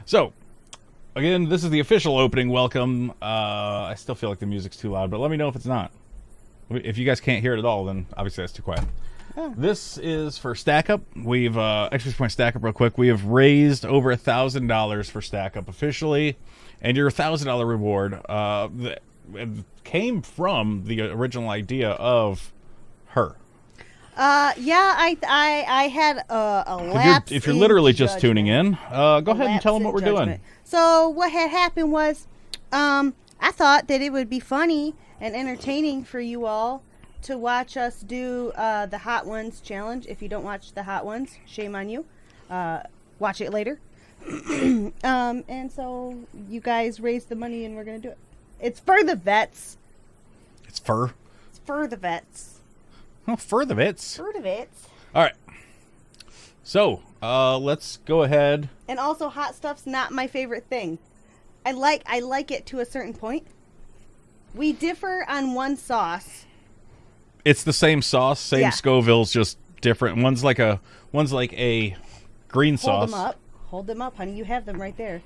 So, again, this is the official opening welcome. I still feel like the music's too loud, but let me know if it's not. If you guys can't hear it at all, then obviously that's too quiet. Oh. This is for Stack Up. We've, excuse point Stack Up real quick. We have raised over $1,000 for Stack Up officially, and your $1,000 reward came from the original idea of her. Yeah, I had a lapse. If you're literally just tuning in, go ahead and tell them what we're doing. So what had happened was, I thought that it would be funny and entertaining for you all to watch us do the Hot Ones challenge. If you don't watch the Hot Ones, shame on you. Watch it later. And so you guys raised the money and we're going to do it. It's for the vets. It's for? It's for the vets. Oh, for the vets. For the vets. All right. So, let's go ahead. And also, hot stuff's not my favorite thing. I like it to a certain point. We differ on one sauce. It's the same sauce, same Scoville's, just different. One's like a green sauce. Hold them up, honey. You have them right there.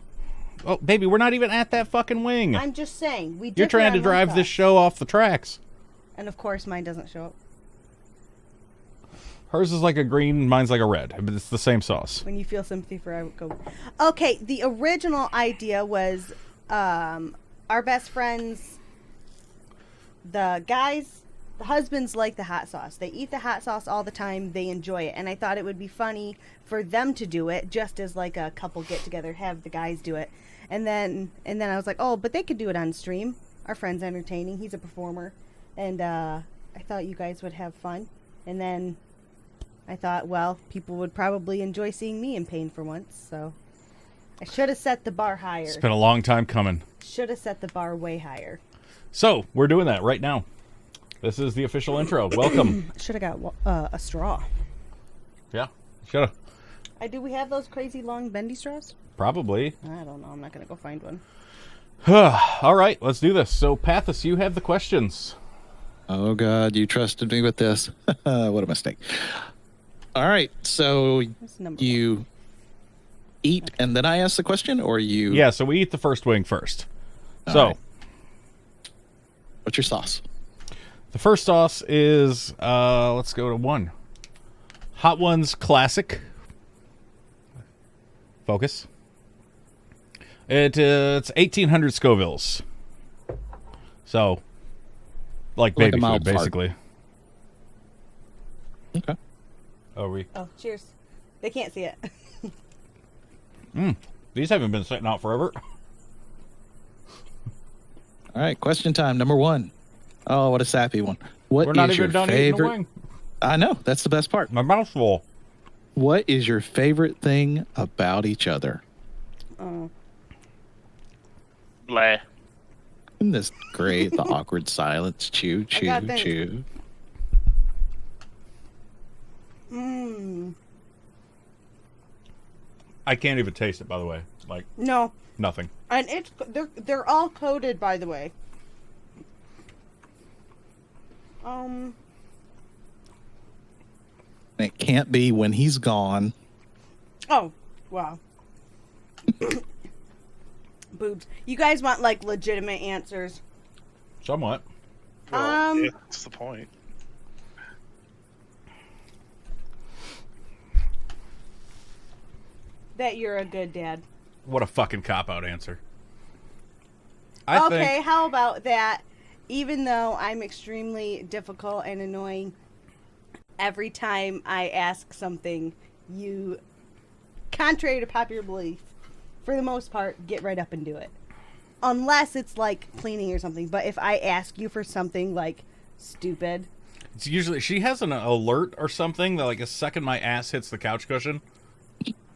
Oh, baby, we're not even at that fucking wing. I'm just saying. You're trying to drive this show off the tracks. And of course, mine doesn't show up. Hers is like a green, mine's like a red. But it's the same sauce. When you feel sympathy for, I would go. Okay, the original idea was our best friends, the guys, the husbands like the hot sauce. They eat the hot sauce all the time. They enjoy it. And I thought it would be funny for them to do it, just as like a couple get together, have the guys do it. And then I was like, oh, but they could do it on stream. Our friend's entertaining. He's a performer. And I thought you guys would have fun. And then I thought, well, people would probably enjoy seeing me in pain for once, so I should have set the bar higher. It's been a long time coming. Should have set the bar way higher. So, we're doing that right now. This is the official intro. Welcome. Should have got a straw. Yeah, should have. Do we have those crazy long bendy straws? Probably. I don't know. I'm not going to go find one. All right, let's do this. So, Pathos, you have the questions. Oh, God, you trusted me with this. What a mistake. All right, so you eat and then I ask the question, or you... Yeah, so we eat the first wing first. All so, right. What's your sauce? The first sauce is, let's go to one. Hot Ones Classic. Focus. It's 1,800 Scovilles. So, like baby food, basically. Okay. Oh, cheers. They can't see it. These haven't been sitting out forever. All right, question time, number one. Oh, what a sappy one. What We're not is even your done eating the favorite? wing. I know, that's the best part. My mouth's full. What is your favorite thing about each other? Oh. Blah. Isn't this great? The awkward silence. Chew, chew, chew. I can't even taste it, by the way. Like, No. nothing. And they're all coated, by the way. It can't be when he's gone. Oh, wow. Boobs. You guys want like legitimate answers? Somewhat. Well, yeah, that's the point. That you're a good dad. What a fucking cop-out answer. Okay, how about that? Even though I'm extremely difficult and annoying, every time I ask something, you, contrary to popular belief, for the most part, get right up and do it. Unless it's like cleaning or something. But if I ask you for something like stupid, it's usually she has an alert or something that like a second my ass hits the couch cushion,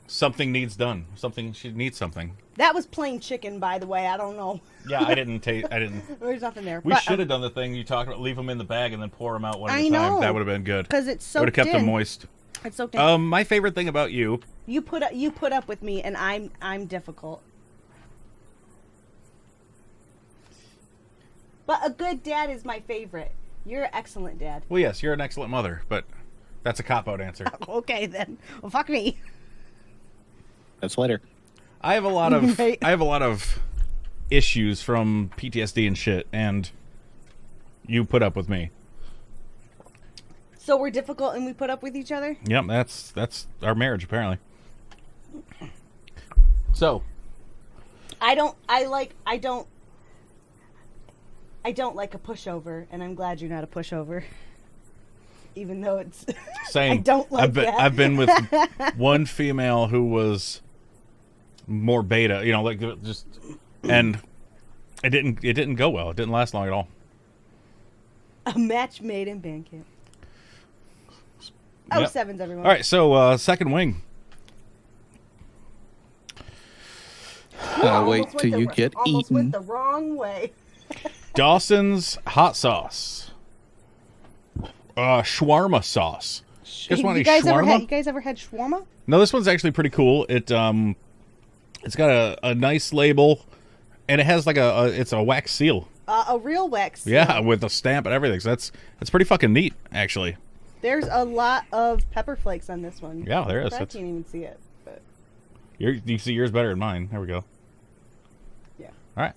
something needs done. She needs something. That was plain chicken, by the way. I don't know. Yeah, I didn't taste. I didn't. There's nothing there. We should have done the thing you talked about. Leave them in the bag and then pour them out one at a time. know. That would have been good. Because it's soaked would have kept in. them moist. It's soaked in. My favorite thing about you. You put up with me, and I'm difficult. But a good dad is my favorite. You're an excellent dad. Well, yes, you're an excellent mother, but that's a cop-out answer. Okay, then. Well, fuck me. That's later. I have a lot of Right. I have a lot of issues from PTSD and shit, and you put up with me. So we're difficult and we put up with each other? Yep, that's our marriage apparently. So, I don't like a pushover, and I'm glad you're not a pushover. Even though it's same. I don't like that. I've been with one female who was more beta, you know, like just, and it didn't go well. It didn't last long at all. A match made in band camp. Oh, Yep. sevens, everyone. All right, so second wing. Wait till you get almost eaten. went the wrong way. Dawson's hot sauce. Shawarma sauce. You guys want you any guys shawarma? ever had shawarma? No, this one's actually pretty cool. It's got a nice label, and it has like it's a wax seal. A real wax seal. Yeah, with a stamp and everything. So that's pretty fucking neat, actually. There's a lot of pepper flakes on this one. Yeah, there is. I can't even see it. But You see yours better than mine. There we go. yeah. All right.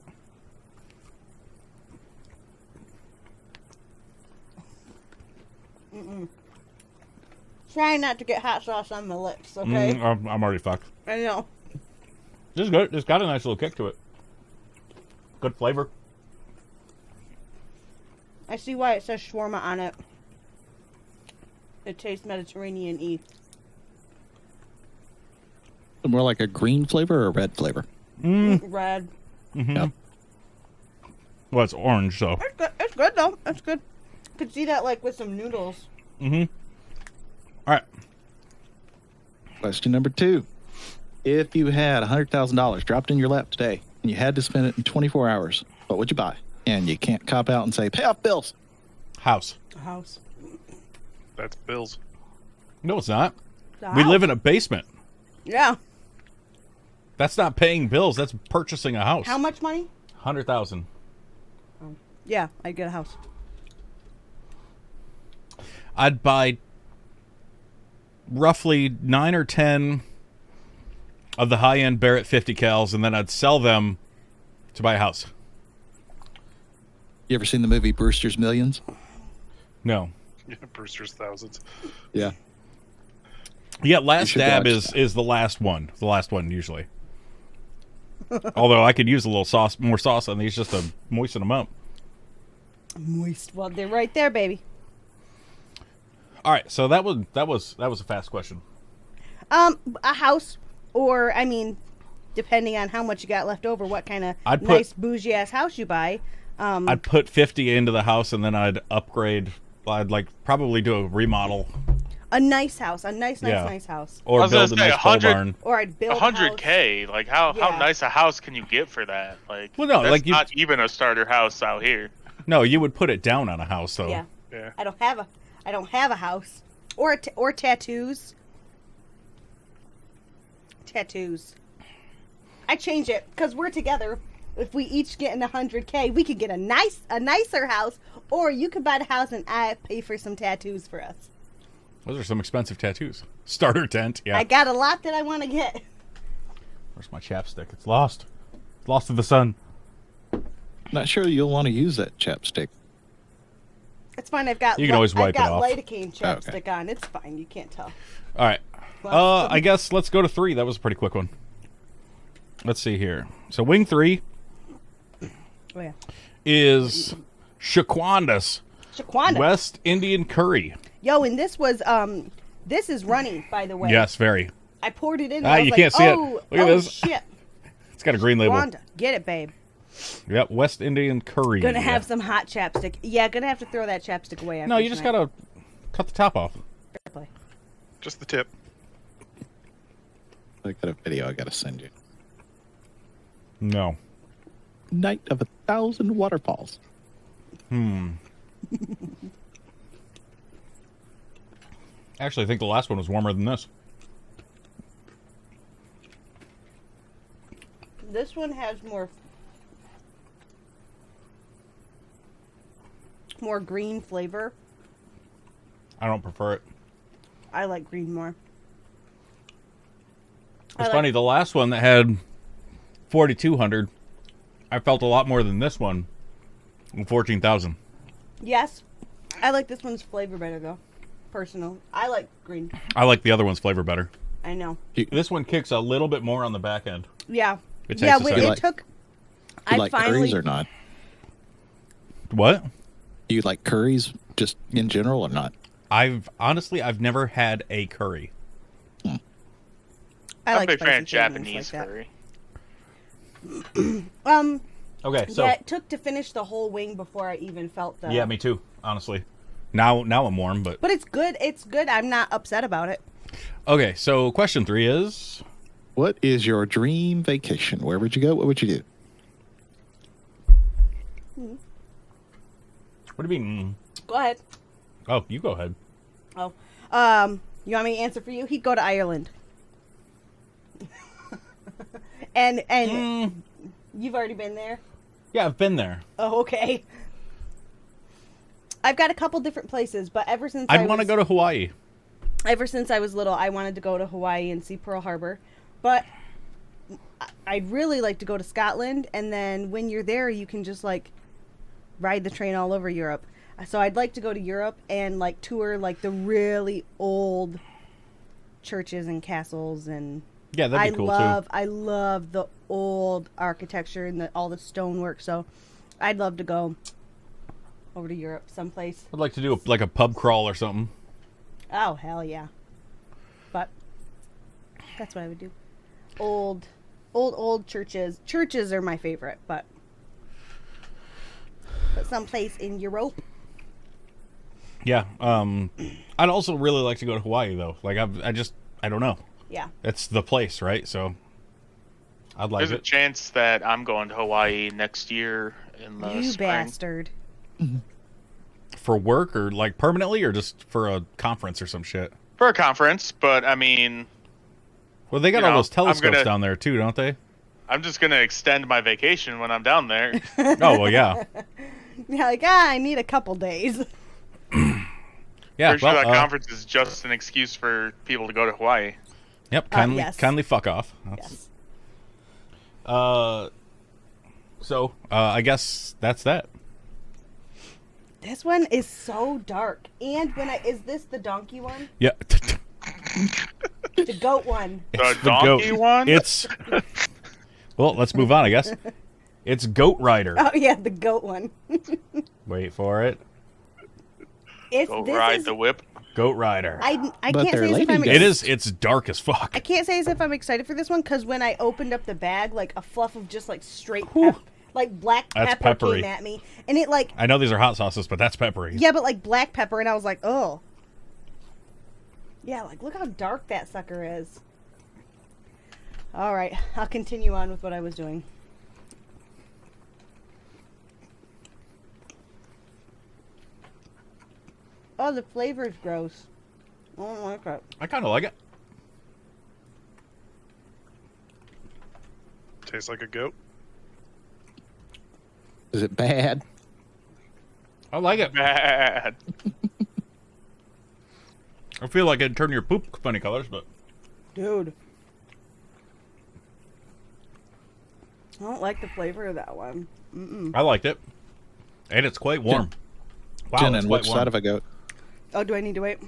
Trying not to get hot sauce on my lips, okay? I'm already fucked. I know. This is good. It's got a nice little kick to it. Good flavor. I see why it says shawarma on it. It tastes Mediterranean-y. More like a green flavor or a red flavor? Red. Mm-hmm. Yep. Well, it's orange, so. It's good. It's good though. It's good. Could see that like with some noodles. Mm-hmm. All right. Question number 2. If you had $100,000 dropped in your lap today and you had to spend it in 24 hours, what would you buy? And you can't cop out and say, pay off bills. House. A house. That's bills. No, it's not. The We house. live in a basement. Yeah. That's not paying bills. That's purchasing a house. How much money? 100,000. Yeah, I'd get a house. I'd buy roughly 9 or 10 of the high-end Barrett 50 cals, and then I'd sell them to buy a house. You ever seen the movie Brewster's Millions? No. Yeah, Brewster's thousands. Yeah. Yeah, Last should Dab watch is the last one. The last one, usually. Although I could use a little more sauce on these just to moisten them up. Moist. Well, they're right there, baby. All right, so that was a fast question. A house, or I mean, depending on how much you got left over, what kind of I'd put- nice bougie ass house you buy. I'd put 50 into the house, and then I'd upgrade. I'd probably do a remodel A nice house, a nice Yeah. house, or I was build a gonna say nice pole 100 barn. or I'd build a house. 100K. Like how Yeah. nice a house can you get for that? Like, Well, no, that's like you- not even a starter house out here. No, you would put it down on a house, though. Yeah, Yeah. I don't have a house, or tattoos. Tattoos. I change it because we're together. If we each get in 100K, we could get a nicer house, or you could buy the house and I pay for some tattoos for us. Those are some expensive tattoos. Starter tent, yeah. I got a lot that I want to get. Where's my chapstick? It's lost. It's lost to the sun. Not sure you'll want to use that chapstick. It's fine. I've got You can always wipe it I've off. got lidocaine chapstick Okay. on. It's fine. You can't tell. All right. I guess let's go to 3. That was a pretty quick one. Let's see here. So wing 3 Oh yeah. is Shaquanda's Shaquanda. West Indian curry. Yo, and this was this is runny, by the way. Yes, very. I poured it in. Ah, and I was you like, can't see it. oh, Look at oh, this. Shit. It's got a green label. Wanda, get it, babe. Yep, West Indian curry. Gonna have some hot chapstick. Yeah, gonna have to throw that chapstick away. No, you just gotta cut the top off. Just the tip. I got a video I got to send you. No. Night of 1,000 waterfalls. Actually, I think the last one was warmer than this. This one has more green flavor. I don't prefer it. I like green more. It's funny, the last one that had 4,200. I felt a lot more than this one. 14,000. Yes. I like this one's flavor better, though. Personal. I like green. I like the other one's flavor better. I know. This one kicks a little bit more on the back end. Yeah. It takes Yeah, a wait, second. it took... You I like finally... curries or not? What? Do you like curries just in general or not? I've never had a curry. I I'm like a big fan of spicy things Japanese like curry. that. Okay, so Yeah, it took to finish the whole wing before I even felt the... yeah, me too. Honestly, now I'm warm, but But it's good. It's good. I'm not upset about it. okay. So question 3 is, What is your dream vacation? Where would you go? What would you do? what do you mean? Go ahead. Oh, you go ahead. Oh, you want me to answer for you? He'd go to Ireland. and you've already been there. Yeah, I've been there. Oh, okay. I've got a couple different places, but ever since I'd want to go to Hawaii. Ever since I was little, I wanted to go to Hawaii and see Pearl Harbor, but I'd really like to go to Scotland. And then when you're there, you can just like ride the train all over Europe. So I'd like to go to Europe and like tour like the really old churches and castles, and Yeah, that'd be cool I love the old architecture and all the stonework. So I'd love to go over to Europe someplace. I'd like to do like a pub crawl or something. Oh hell yeah! But that's what I would do. Old churches. Churches are my favorite, but someplace in Europe. Yeah. I'd also really like to go to Hawaii though. Like I don't know. Yeah. It's the place, right? So I'd like There's a it. chance that I'm going to Hawaii next year in the You spring. bastard. For work or like permanently or just for a conference or some shit? For a conference, but I mean, Well, they got You all know, those telescopes I'm gonna- down there too, don't they? I'm just going to extend my vacation when I'm down there. Oh, well, yeah. Yeah, like I need a couple days. Yeah, Pretty sure well, that conference is just an excuse for people to go to Hawaii. Yep, kindly, yes. kindly fuck off. Yes. So, I guess that's that. This one is so dark. And is this the donkey one? Yeah. The goat one. The It's donkey goat. one? It's... Well, let's move on, I guess. It's Goat Rider. Oh yeah, the goat one. Wait for it. Go ride the whip. Goat Rider. I But can't they're say as if lady I'm goats. It's dark as fuck. I can't say as if I'm excited for this one because when I opened up the bag, like a fluff of just like straight like black That's pepper peppery. came at me, and it like I know these are hot sauces, but that's peppery. yeah, but like black pepper, and I was like, oh, yeah, like look how dark that sucker is. All right, I'll continue on with what I was doing. Oh, the flavor's gross. I don't like it. I kind of like it. Tastes like a goat. Is it bad? I like it. Bad. I feel like it'd turn your poop funny colors, but... Dude. I don't like the flavor of that one. Mm-mm. I liked it. And it's quite warm. Wow, Jen, it's and quite which warm. side of a goat? Oh, do I need to wait?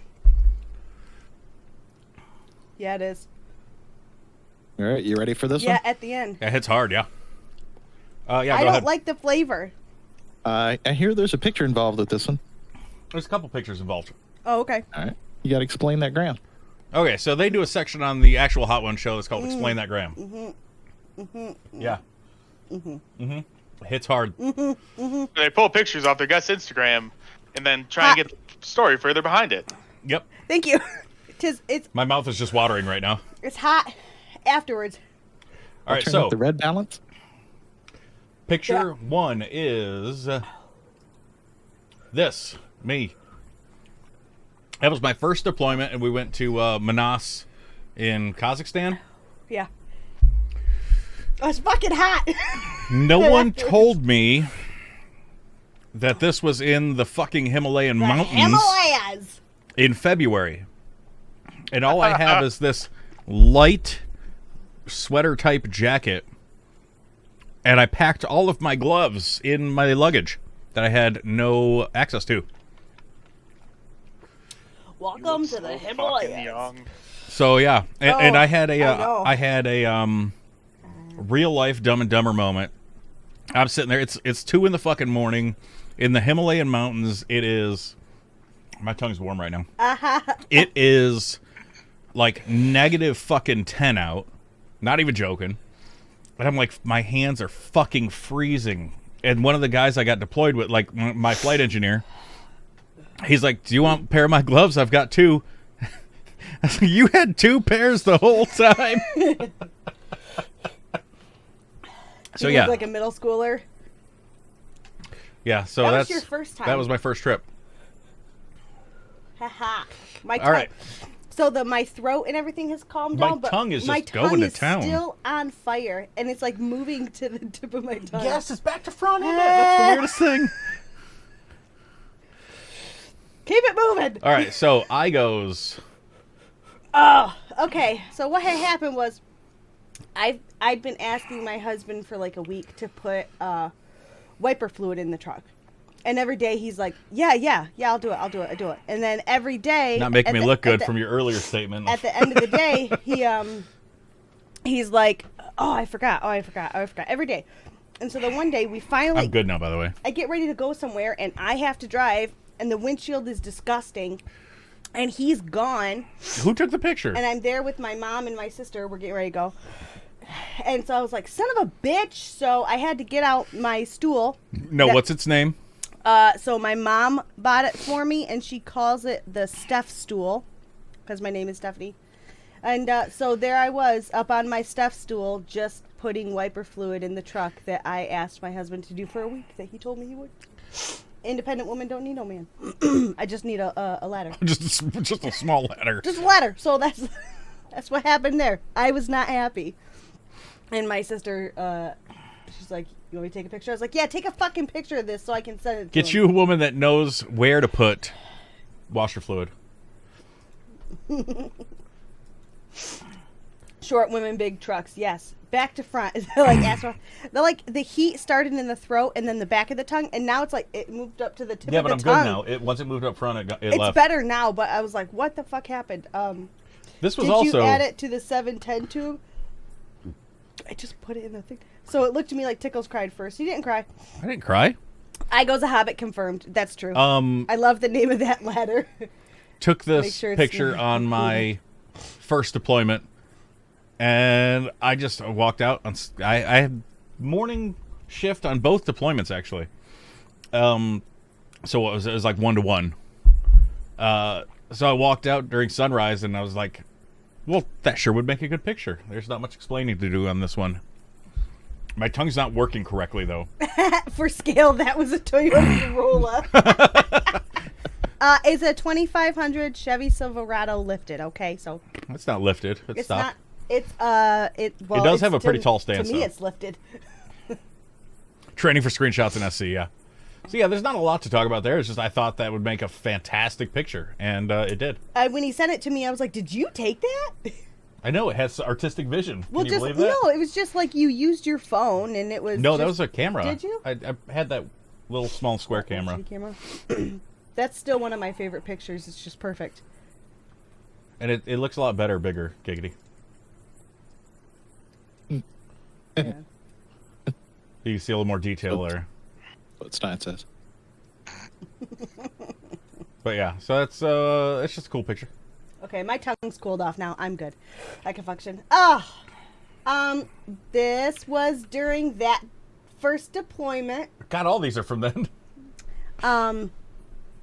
Yeah, it is. All right, you ready for this Yeah, one? at the end. It hits hard, yeah. Yeah, I go don't ahead. like the flavor. I hear there's a picture involved with this one. There's a couple pictures involved. Oh, okay. All right, you got to explain that gram. Okay, so they do a section on the actual Hot One show that's called Explain That Gram. Yeah. It hits hard. They pull pictures off their guest Instagram and then try and get the story further behind it. Yep. Thank you. It's My mouth is just watering right now. hot afterwards. All right, Turn so up the red balance. picture one is this. Me. That was my first deployment, and we went to Manas in Kazakhstan. Yeah. Oh, it's fucking hot. No one told me that this was in the fucking Himalayan The mountains Himalayas. in February. And all I have is this light sweater type jacket and I packed all of my gloves in my luggage that I had no access to. Welcome to the Himalayas. Young. So yeah, and I had know. I had a real life Dumb and Dumber moment. I'm sitting there. It's 2 in the fucking morning in the Himalayan mountains. It is. My tongue's warm right now. It is like negative fucking 10 out. Not even joking. But I'm like, my hands are fucking freezing. And one of the guys I got deployed with, like my flight engineer, he's like, "Do you want a pair of my gloves? I've got 2." I was like, "You had 2 pairs the whole time." So He yeah, was like a middle schooler. yeah. So That was that's your first time. That was my first trip. Haha. My All right. So my throat and everything has calmed My down, but tongue is my just tongue going to is town. still on fire, and it's like moving to the tip of my tongue. Yes, it's back to front, isn't it? That's the weirdest thing. Keep it moving. All right, so I goes. Oh, okay. So what had happened was, I'd been asking my husband for like a week to put wiper fluid in the truck, and every day he's like, yeah, I'll do it. And then every day, Not making me look good from your earlier statement. At the end of the day, he's like, oh, I forgot every day. And so the one day we finally, I'm good now, by the way. I get ready to go somewhere, and I have to drive, and the windshield is disgusting, and he's gone. Who took the picture? And I'm there with my mom and my sister. We're getting ready to go. And so I was like, son of a bitch. So I had to get out my stool. No, what's its name? So my mom bought it for me, and she calls it the Steph stool because my name is Stephanie. And so there I was up on my Steph stool just putting wiper fluid in the truck that I asked my husband to do for a week that he told me he would. Independent woman don't need no man. I just need a ladder. just a small ladder. Just a ladder. So that's what happened there. I was not happy. And my sister, she's like, "You want me to take a picture?" I was like, "Yeah, take a fucking picture of this so I can send it to Get him." you a woman that knows where to put washer fluid. Short women, big trucks. Yes, back to front. They're like the heat started in the throat and then the back of the tongue, and now it's like it moved up to the tip Yeah, of but the I'm tongue. good now. Once it moved up front, it It's left. better now, but I was like, "What the fuck happened?" This was Did also. you add it to the 710 tube? I just put it in the thing. So it looked to me like Tickles cried first. He didn't cry. I didn't cry. I goes a Hobbit confirmed. That's true. I I love the name of that ladder. took Make this sure it's picture not on my first deployment, and I just walked out. I had morning shift on both deployments actually. So it was like 1 to 1. So I walked out during sunrise, and I was like, "Well, that sure would make a good picture." There's not much explaining to do on this one. My tongue's not working correctly though. For scale, that was a Toyota Corolla. It's a 2500 Chevy Silverado lifted. Okay, so It's not lifted. It's stopped. not. It's Well, It does it's have a pretty tall stance, To me, though. it's lifted. Training for screenshots in SC, yeah. So yeah, there's not a lot to talk about there. It's just I thought that would make a fantastic picture, and it did. When he sent it to me, I was like, "Did you take that?" I know it has artistic vision. Well, Can you just believe that? no. It was just like you used your phone, and it was No, that just- was a camera. Did you? I had that little small square camera. LCD camera. That's still one of my favorite pictures. It's just perfect. And it looks a lot better, bigger, giggity. Yeah. You can see a little more detail there. What Stein says. But yeah, so it's just a cool picture. Okay, my tongue's cooled off now. I'm good. I can function. This was during that first deployment. God, all these are from then.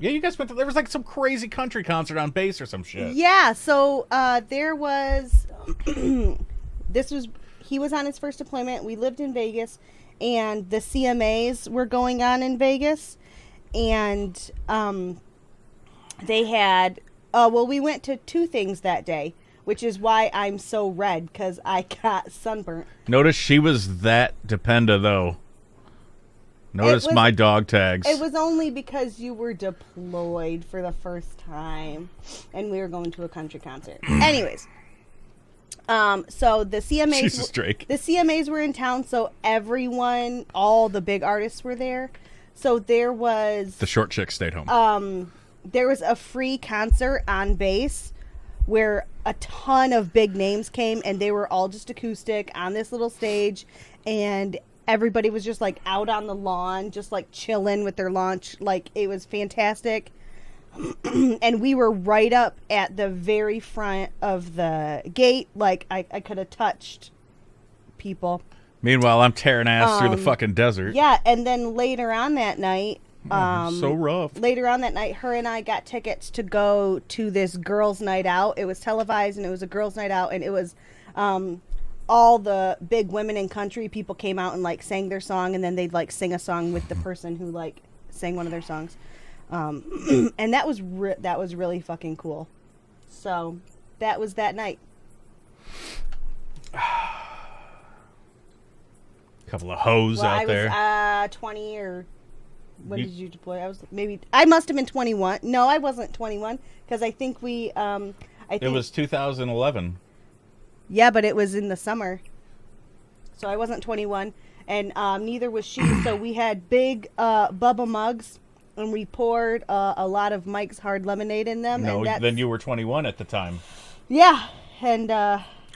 Yeah, you guys went to, there was like some crazy country concert on base or some shit. Yeah, so there was he was on his first deployment. We lived in Vegas, and the CMAs were going on in Vegas, and they had we went to 2 things that day, which is why I'm so red, because I got sunburnt. Notice she was that dependa though. Notice my dog tags. It was only because you were deployed for the first time, and we were going to a country concert. Anyways, So the CMAs, Jesus, Drake. the CMAs were in town, so everyone, all the big artists were there. So there was The short chick stayed home. there was a free concert on base where a ton of big names came, and they were all just acoustic on this little stage, and everybody was just like out on the lawn, just like chilling with their lunch. Like, it was fantastic. And we were right up at the very front of the gate. Like, I could have touched people. Meanwhile, I'm tearing ass through the fucking desert. Yeah, and then later on that night, So rough. later on that night, her and I got tickets to go to this girls' night out. It was televised, and it was a girls' night out, and it was all the big women in country people came out and like sang their song, and then they'd like sing a song with the person who like sang one of their songs. And that was really fucking cool. So that was that night. Couple of hoes out there. I was 20 or when did you deploy? I must have been 21. No, I wasn't 21 because I think we It was 2011. Yeah, but it was in the summer. So I wasn't 21 and neither was she. So we had big Bubba mugs and we poured a lot of Mike's Hard Lemonade in them. No, and then you were 21 at the time. Yeah, and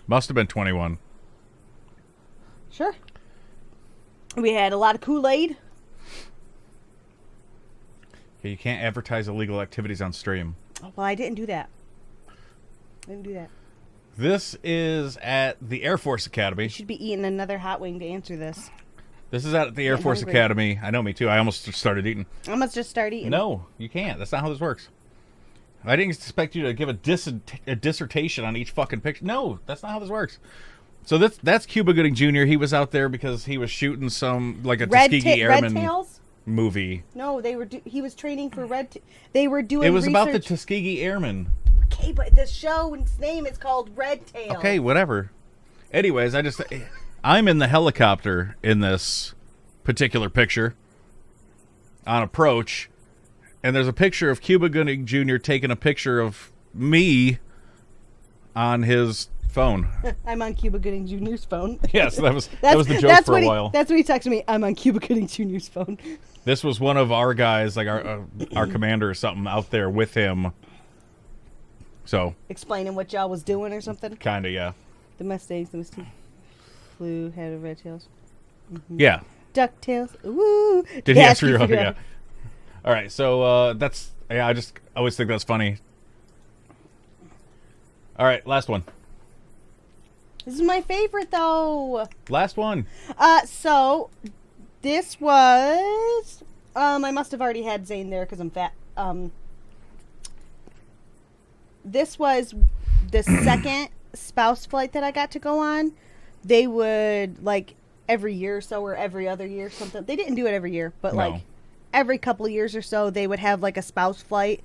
Must have been 21. sure. We had a lot of Kool-Aid. Yeah, you can't advertise illegal activities on stream. Oh, well, I didn't do that. This is at the Air Force Academy. You should be eating another hot wing to answer this. This is at the Air Force hungry. Academy. I know, me too. I almost started eating. I must just start eating. No, you can't. That's not how this works. I didn't expect you to give a dissertation on each fucking picture. No, that's not how this works. So that's Cuba Gooding Jr. He was out there because he was shooting some, like a Tuskegee Airmen Red Tails? movie. No, he was training for they were doing It was research. about the Tuskegee Airmen. Okay, but the show's name is called Red Tails. Okay, whatever. Anyways, I'm in the helicopter in this particular picture on approach, and there's a picture of Cuba Gooding Jr. taking a picture of me on his phone. I'm on Cuba Gooding Jr.'s phone. Yes, that was the joke for a while. That's what he texted me. I'm on Cuba Gooding Jr.'s phone. This was one of our guys, like our commander or something, out there with him. So Explaining what y'all was doing or something. kind of, yeah. The Mustangs, flew, had a red tails. Mm-hmm. Yeah. DuckTales. Ooh. Did he answer your own? Yeah. All right, so that's, yeah, I just always think that's funny. All right, last one. This is my favorite though. Last one. So this was I must have already had Zane there because I'm fat. This was the second spouse flight that I got to go on. They would like every year or so or every other year or something. They didn't do it every year, but No. like every couple of years or so they would have like a spouse flight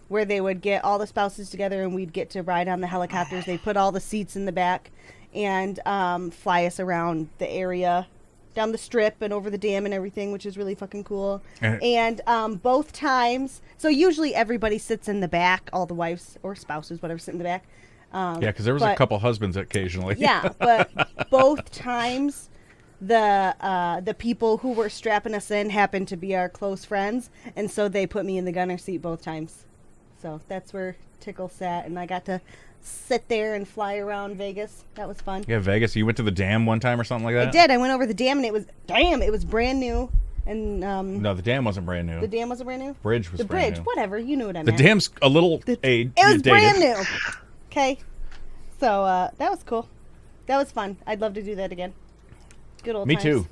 where they would get all the spouses together and we'd get to ride on the helicopters. They put all the seats in the back and fly us around the area, down the strip and over the dam and everything, which is really fucking cool. And both times, so usually everybody sits in the back, all the wives or spouses, whatever, sit in the back. Yeah, because there was a couple husbands occasionally. Yeah, but both times the people who were strapping us in happened to be our close friends, and so they put me in the gunner seat both times. So that's where Tickle sat, and I got to sit there and fly around Vegas. That was fun. Yeah, Vegas. You went to the dam one time or something like that? I did. I went over the dam, and it was brand new. And No, the dam wasn't brand new. the dam wasn't brand new. Bridge was The brand bridge, new. whatever. You knew what I The meant. dam's a little It was dated. brand new. Okay, so that was cool. That was fun. I'd love to do that again. Good old Me times. too.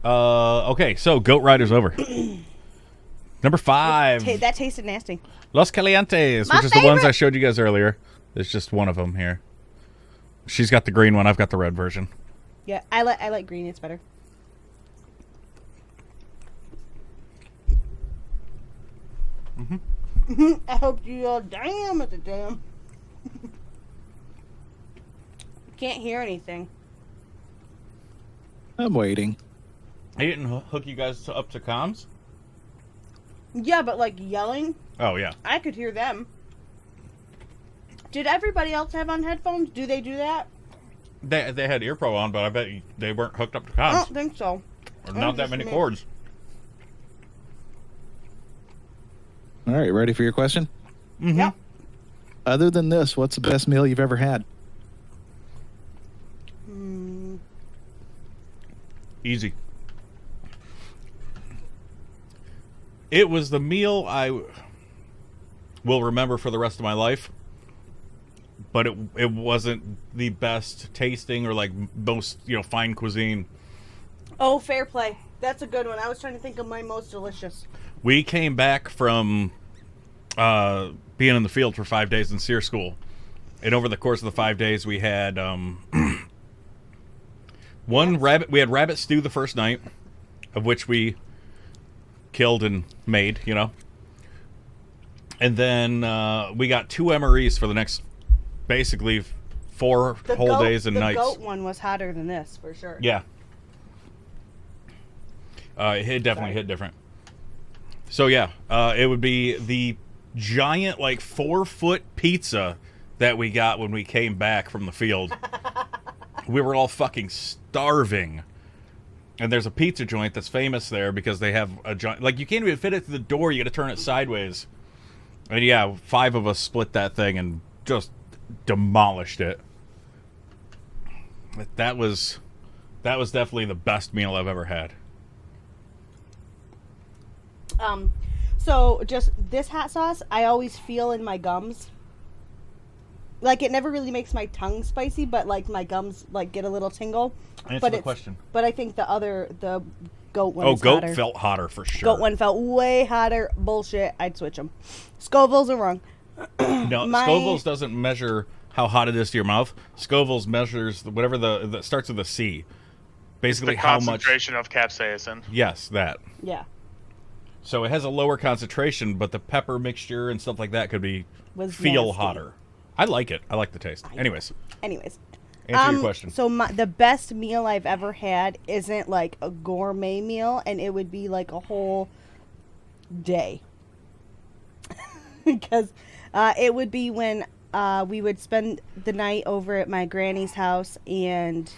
Okay, so Goat Rider's over. Number 5. That tasted nasty. Los Calientes, My which is the ones favorite. I showed you guys earlier. There's just one of them here. She's got the green one. I've got the red version. Yeah, I like green. It's better. I hope you all damn at the dam. Can't hear anything. I'm waiting. I didn't hook you guys up to comms? Yeah, but like yelling, Oh, yeah. I could hear them. Did everybody else have on headphones? Do they do that? They had ear pro on, but I bet they weren't hooked up to I comms. don't think so. Or not that many cords. All right, ready for your question? Mm-hmm. Yep. Other than this, what's the best meal you've ever had? Easy. It was the meal I will remember for the rest of my life, but it wasn't the best tasting or like most fine cuisine. Oh, fair play. That's a good one. I was trying to think of my most delicious. We came back from being in the field for 5 days in SEER school, and over the course of the 5 days, we had rabbit. We had rabbit stew the first night, of which we killed and made, and then we got 2 MREs for the next, basically, 4 whole days and nights. The goat one was hotter than this for sure. Yeah, it definitely hit different. So yeah, it would be the giant, like 4-foot pizza that we got when we came back from the field. We were all fucking starving. And there's a pizza joint that's famous there because they have a giant, like, you can't even fit it to the door. You got to turn it sideways. And yeah, 5 of us split that thing and just demolished it. That was definitely the best meal I've ever had. So just this hot sauce, I always feel in my gums. Like, it never really makes my tongue spicy, but like my gums like get a little tingle. Answer the question. But I think the goat one. Oh, is goat hotter. felt hotter for sure. Goat one felt way hotter. Bullshit. I'd switch them. Scoville's are wrong. No, Scoville's doesn't measure how hot it is to your mouth. Scoville's measures whatever the starts with a C. Basically, The how much concentration of capsaicin. Yes, that. Yeah. So it has a lower concentration, but the pepper mixture and stuff like that could feel nasty. hotter. I like it. I like the taste. Anyways, answer your question. So the best meal I've ever had isn't like a gourmet meal, and it would be like a whole day. Because it would be when we would spend the night over at my granny's house, and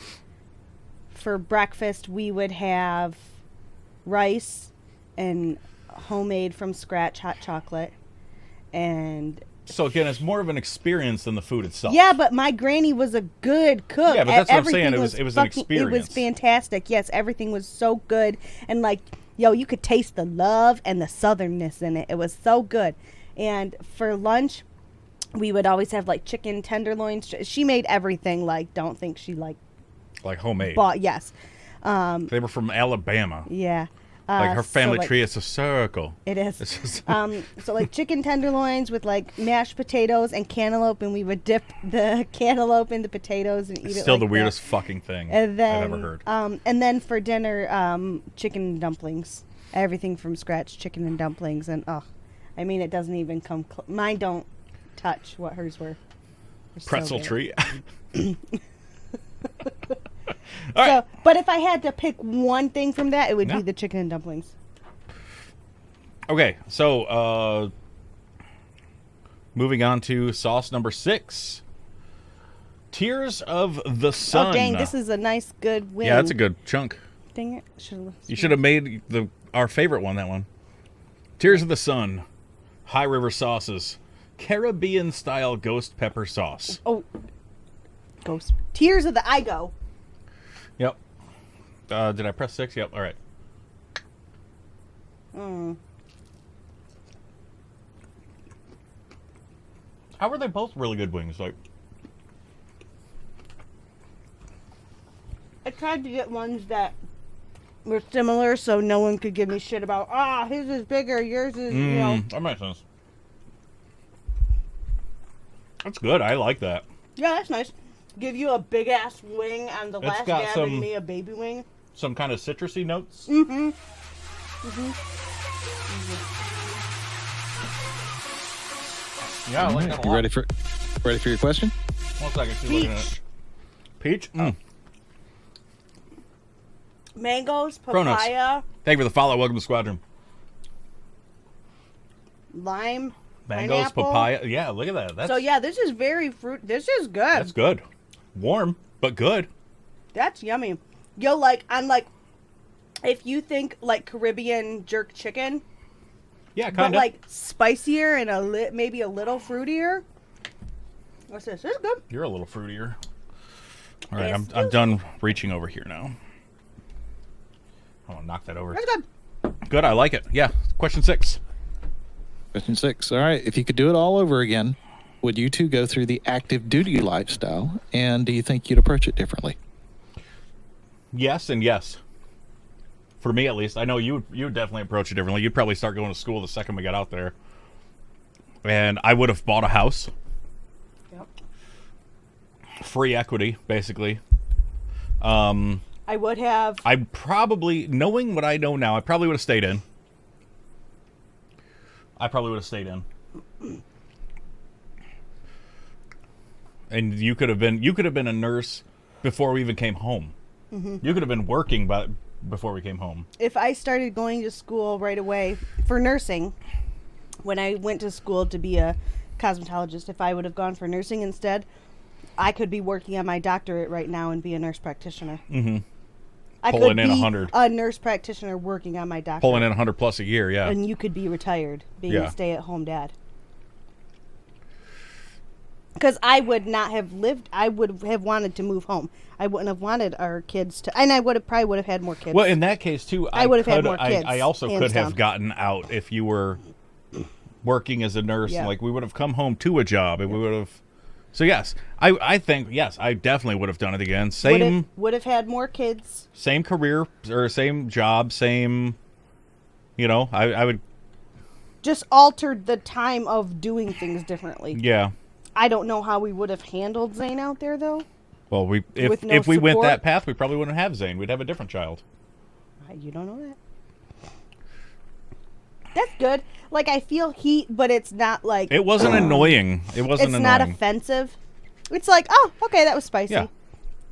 for breakfast we would have rice and homemade from scratch hot chocolate. And So again, it's more of an experience than the food itself. yeah, but my granny was a good cook. Yeah, but that's what I'm saying. Everything It was an experience. It was fantastic. Yes, everything was so good, and like, you could taste the love and the southernness in it. It was so good. And for lunch, we would always have like chicken tenderloins. She made everything. Like, don't think she like homemade. bought. Yes. They were from Alabama. Yeah. Like her family so, tree is a circle. It is. It's just- So like chicken tenderloins with like mashed potatoes and cantaloupe, and we would dip the cantaloupe in the potatoes and eat it. Still like the that. weirdest fucking thing And then, I've ever heard. And then for dinner, chicken and dumplings. Everything from scratch, chicken and dumplings, and it doesn't even come. Mine don't touch what hers were. They're so Pretzel good. tree. All right. But if I had to pick one thing from that, it would Yeah. be the chicken and dumplings. Okay, so moving on to sauce number 6. Tears of the Sun. Oh dang, this is a nice good win. Yeah, that's a good chunk. Dang it! You should have made our favorite one, that one. Tears of the Sun. High River Sauces. Caribbean-style ghost pepper sauce. Oh, ghost. Tears of the Igo. Yep. Did I press 6? Yep, all right. How were they both really good wings? Like, I tried to get ones that were similar, so no one could give me shit about, his is bigger, yours is, that makes sense. That's good. I like that. Yeah, that's nice. Give you a big ass wing, and the It's last got guy some- giving me a baby wing. Some kind of citrusy notes. Yeah, I like that a You lot. ready for your question? 1 second. Keep looking at it. Peach? Mm. Mangoes, Kronos. papaya, Thank you for the follow. Welcome to the squadron. lime. Mangoes, pineapple. papaya. Yeah, look at that. That's, So yeah, this is very fruit. This is good. that's good. Warm, but good. That's yummy. Yo, like I'm like, if you think like Caribbean jerk chicken, Yeah, but kind of. like spicier and maybe a little fruitier. What's this? This is good. You're a little fruitier. All right, Yes. I'm done reaching over here now. I'm gonna knock that over. That's good. Good, I like it. Yeah. Question 6. Question 6. All right. If you could do it all over again, would you two go through the active duty lifestyle? And do you think you'd approach it differently? Yes and yes. For me, at least, I know you would definitely approach it differently. You'd probably start going to school the second we got out there, and I would have bought a house. Yep. Free equity, basically. I would have. I probably, knowing what I know now, I probably would have stayed in. And you could have been a nurse before we even came home. Mm-hmm. You could have been working before we came home. If I started going to school right away for nursing, when I went to school to be a cosmetologist, if I would have gone for nursing instead, I could be working on my doctorate right now and be a nurse practitioner. Mm-hmm. I Pulling could in be 100. a nurse practitioner working on my doctorate. Pulling in 100 plus a year, yeah. And you could be retired, being Yeah. a stay-at-home dad. Because I would not have lived. I would have wanted to move home. I wouldn't have wanted our kids to, and I probably would have had more kids. Well, in that case too, I would have had more kids, I also hands could have down. gotten out if you were working as a nurse. Yeah. Like we would have come home to a job, and we would have. So yes, I think yes, I definitely would have done it again. Same would have had more kids. same career or same job, same. You know, I would. Just altered the time of doing things differently. Yeah. I don't know how we would have handled Zane out there, though. Well, With no if we went support? that path, we probably wouldn't have Zane. We'd have a different child. You don't know that. That's good. Like, I feel heat, but it's not like... It wasn't annoying. It wasn't it's annoying. not offensive. It's like, oh, okay, that was spicy.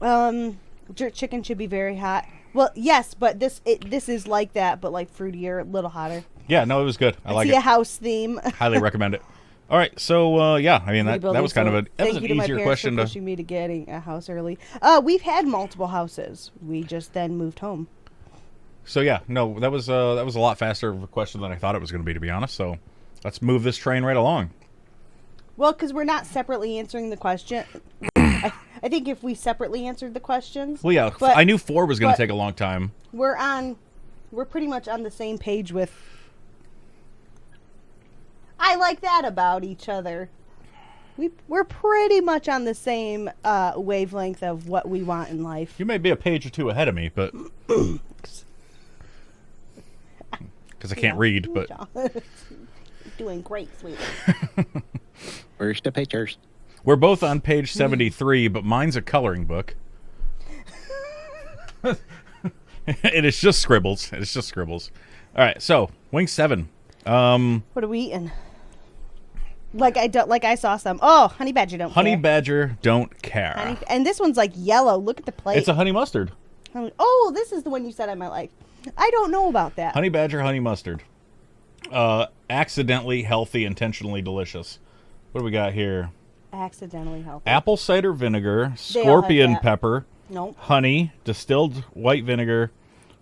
Yeah. Jerk chicken should be very hot. Well, yes, but this is like that, but like fruitier, a little hotter. Yeah, no, it was good. I like See a it. house theme. Highly recommend it. All right, so yeah, I mean that Rebuilding, was kind of so an thank you to my easier parents question for to. pushing me to getting a house early. We've had multiple houses. We just then moved home. So yeah, no, that was a lot faster of a question than I thought it was going to be be honest. So let's move this train right along. Well, because we're not separately answering the question. I think if we separately answered the questions, Well, yeah, But- I knew 4 was going but- to take a long time. we're pretty much on the same page with. I like that about each other. We're pretty much on the same wavelength of what we want in life. You may be a page or two ahead of me, but because I can't read, but Doing great, sweetie. Where's the pictures? we're both on page 73, but mine's a coloring book. It is just scribbles. It's just scribbles. All right, so wing 7. What are we eating? Like I saw some. Oh, honey badger don't Honey care. badger don't care. And this one's like yellow. Look at the plate. It's a honey mustard. Oh, this is the one you said I might like. I don't know about that. Honey badger, honey mustard. Accidentally healthy, intentionally delicious. What do we got here? Accidentally healthy. Apple cider vinegar, They all have scorpion that. pepper, Nope. honey, distilled white vinegar,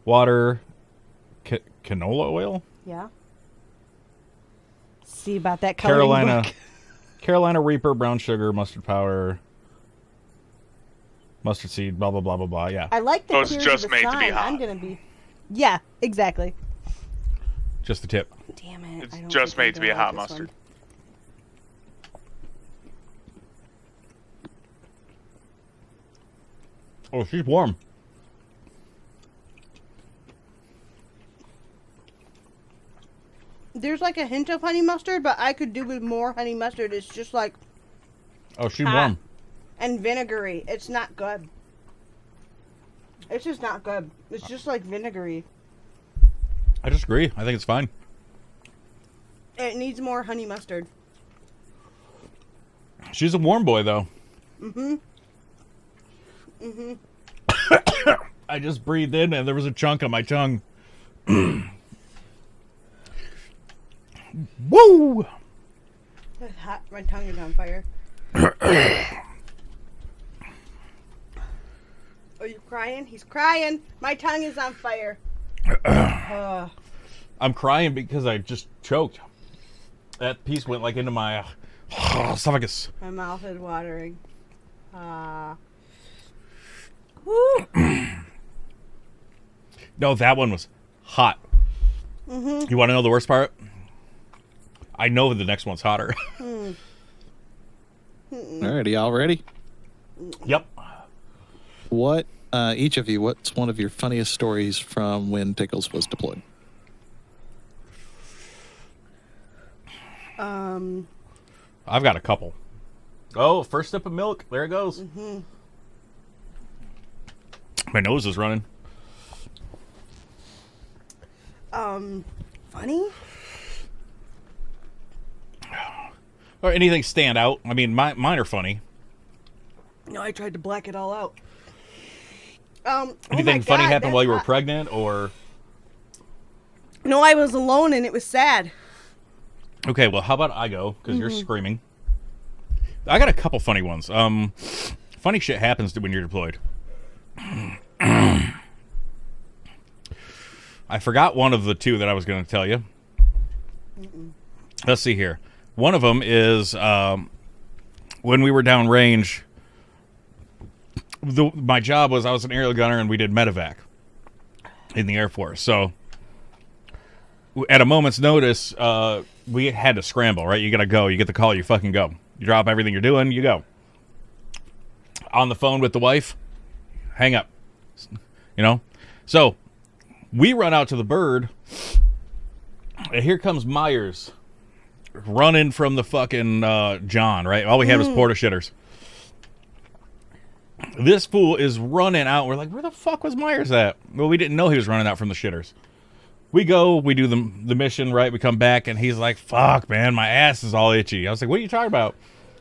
water, canola oil, Yeah. See about that coloring book. Carolina Reaper, brown sugar, mustard powder, mustard seed, blah blah blah blah blah. Yeah, I like the Oh, it's Tears just of the made to be Sun. hot. I'm gonna be. Yeah, exactly. just the tip. Damn it! It's I don't just think I'm made to be a gonna hot like this mustard. one. Oh, she's warm. There's like a hint of honey mustard, but I could do with more honey mustard. It's just like Oh, she's hot warm. and vinegary. It's not good. It's just not good. It's just like vinegary. I disagree. I think it's fine. It needs more honey mustard. She's a warm boy, though. I just breathed in and there was a chunk on my tongue. Woo! It's hot. My tongue is on fire. Are you crying? He's crying. My tongue is on fire. I'm crying because I just choked. That piece went like into my esophagus. My mouth is watering. Woo. No, that one was hot. Mm-hmm. You want to know the worst part? I know the next one's hotter. Alrighty, y'all ready? Yep. What, each of you, what's one of your funniest stories from when Tickles was deployed? I've got a couple. Oh, first sip of milk. There it goes. Mm-hmm. My nose is running. Funny? Or anything stand out? I mean, mine are funny. No, I tried to black it all out. Anything funny happen while you were pregnant, or? No, I was alone and it was sad. Okay, well, how about I go, because you're screaming. I got a couple funny ones. Funny shit happens when you're deployed. I forgot one of the two that I was going to tell you. Let's see here. One of them is when we were downrange, my job was I was an aerial gunner and we did medevac in the Air Force. So at a moment's notice, we had to scramble, right? You got to go. You get the call, you fucking go. You drop everything you're doing, you go. On the phone with the wife, hang up. You know? So we run out to the bird, and here comes Myers running from the fucking John, right? All we had was porta shitters. This fool is running out. We're like, where the fuck was Myers at? Well, we didn't know he was running out from the shitters. We go, we do the mission, right? We come back, and he's like, fuck, man, my ass is all itchy. I was like, what are you talking about?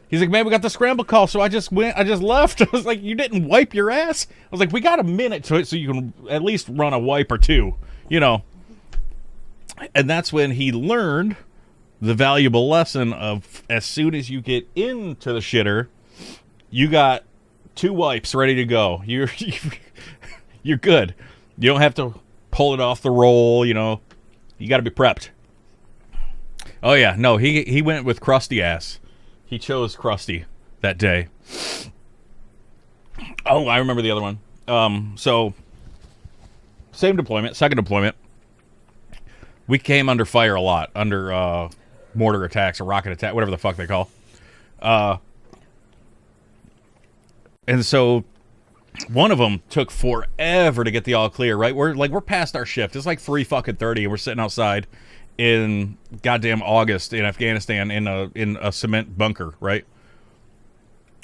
He's like, man, we got the scramble call, so I just left. I was like, you didn't wipe your ass? I was like, we got a minute to it so you can at least run a wipe or two, you know. And that's when he learned the valuable lesson of as soon as you get into the shitter, you got 2 wipes ready to go. You're good. You don't have to pull it off the roll, you know. You got to be prepped. Oh yeah, no, he went with crusty ass. He chose crusty that day. Oh, I remember the other one. So same deployment, second deployment. We came under fire a lot, under mortar attacks or rocket attack, whatever the fuck they call. And so one of them took forever to get the all clear, right? We're past our shift. It's like 3:30 and we're sitting outside in goddamn August in Afghanistan in a cement bunker, right?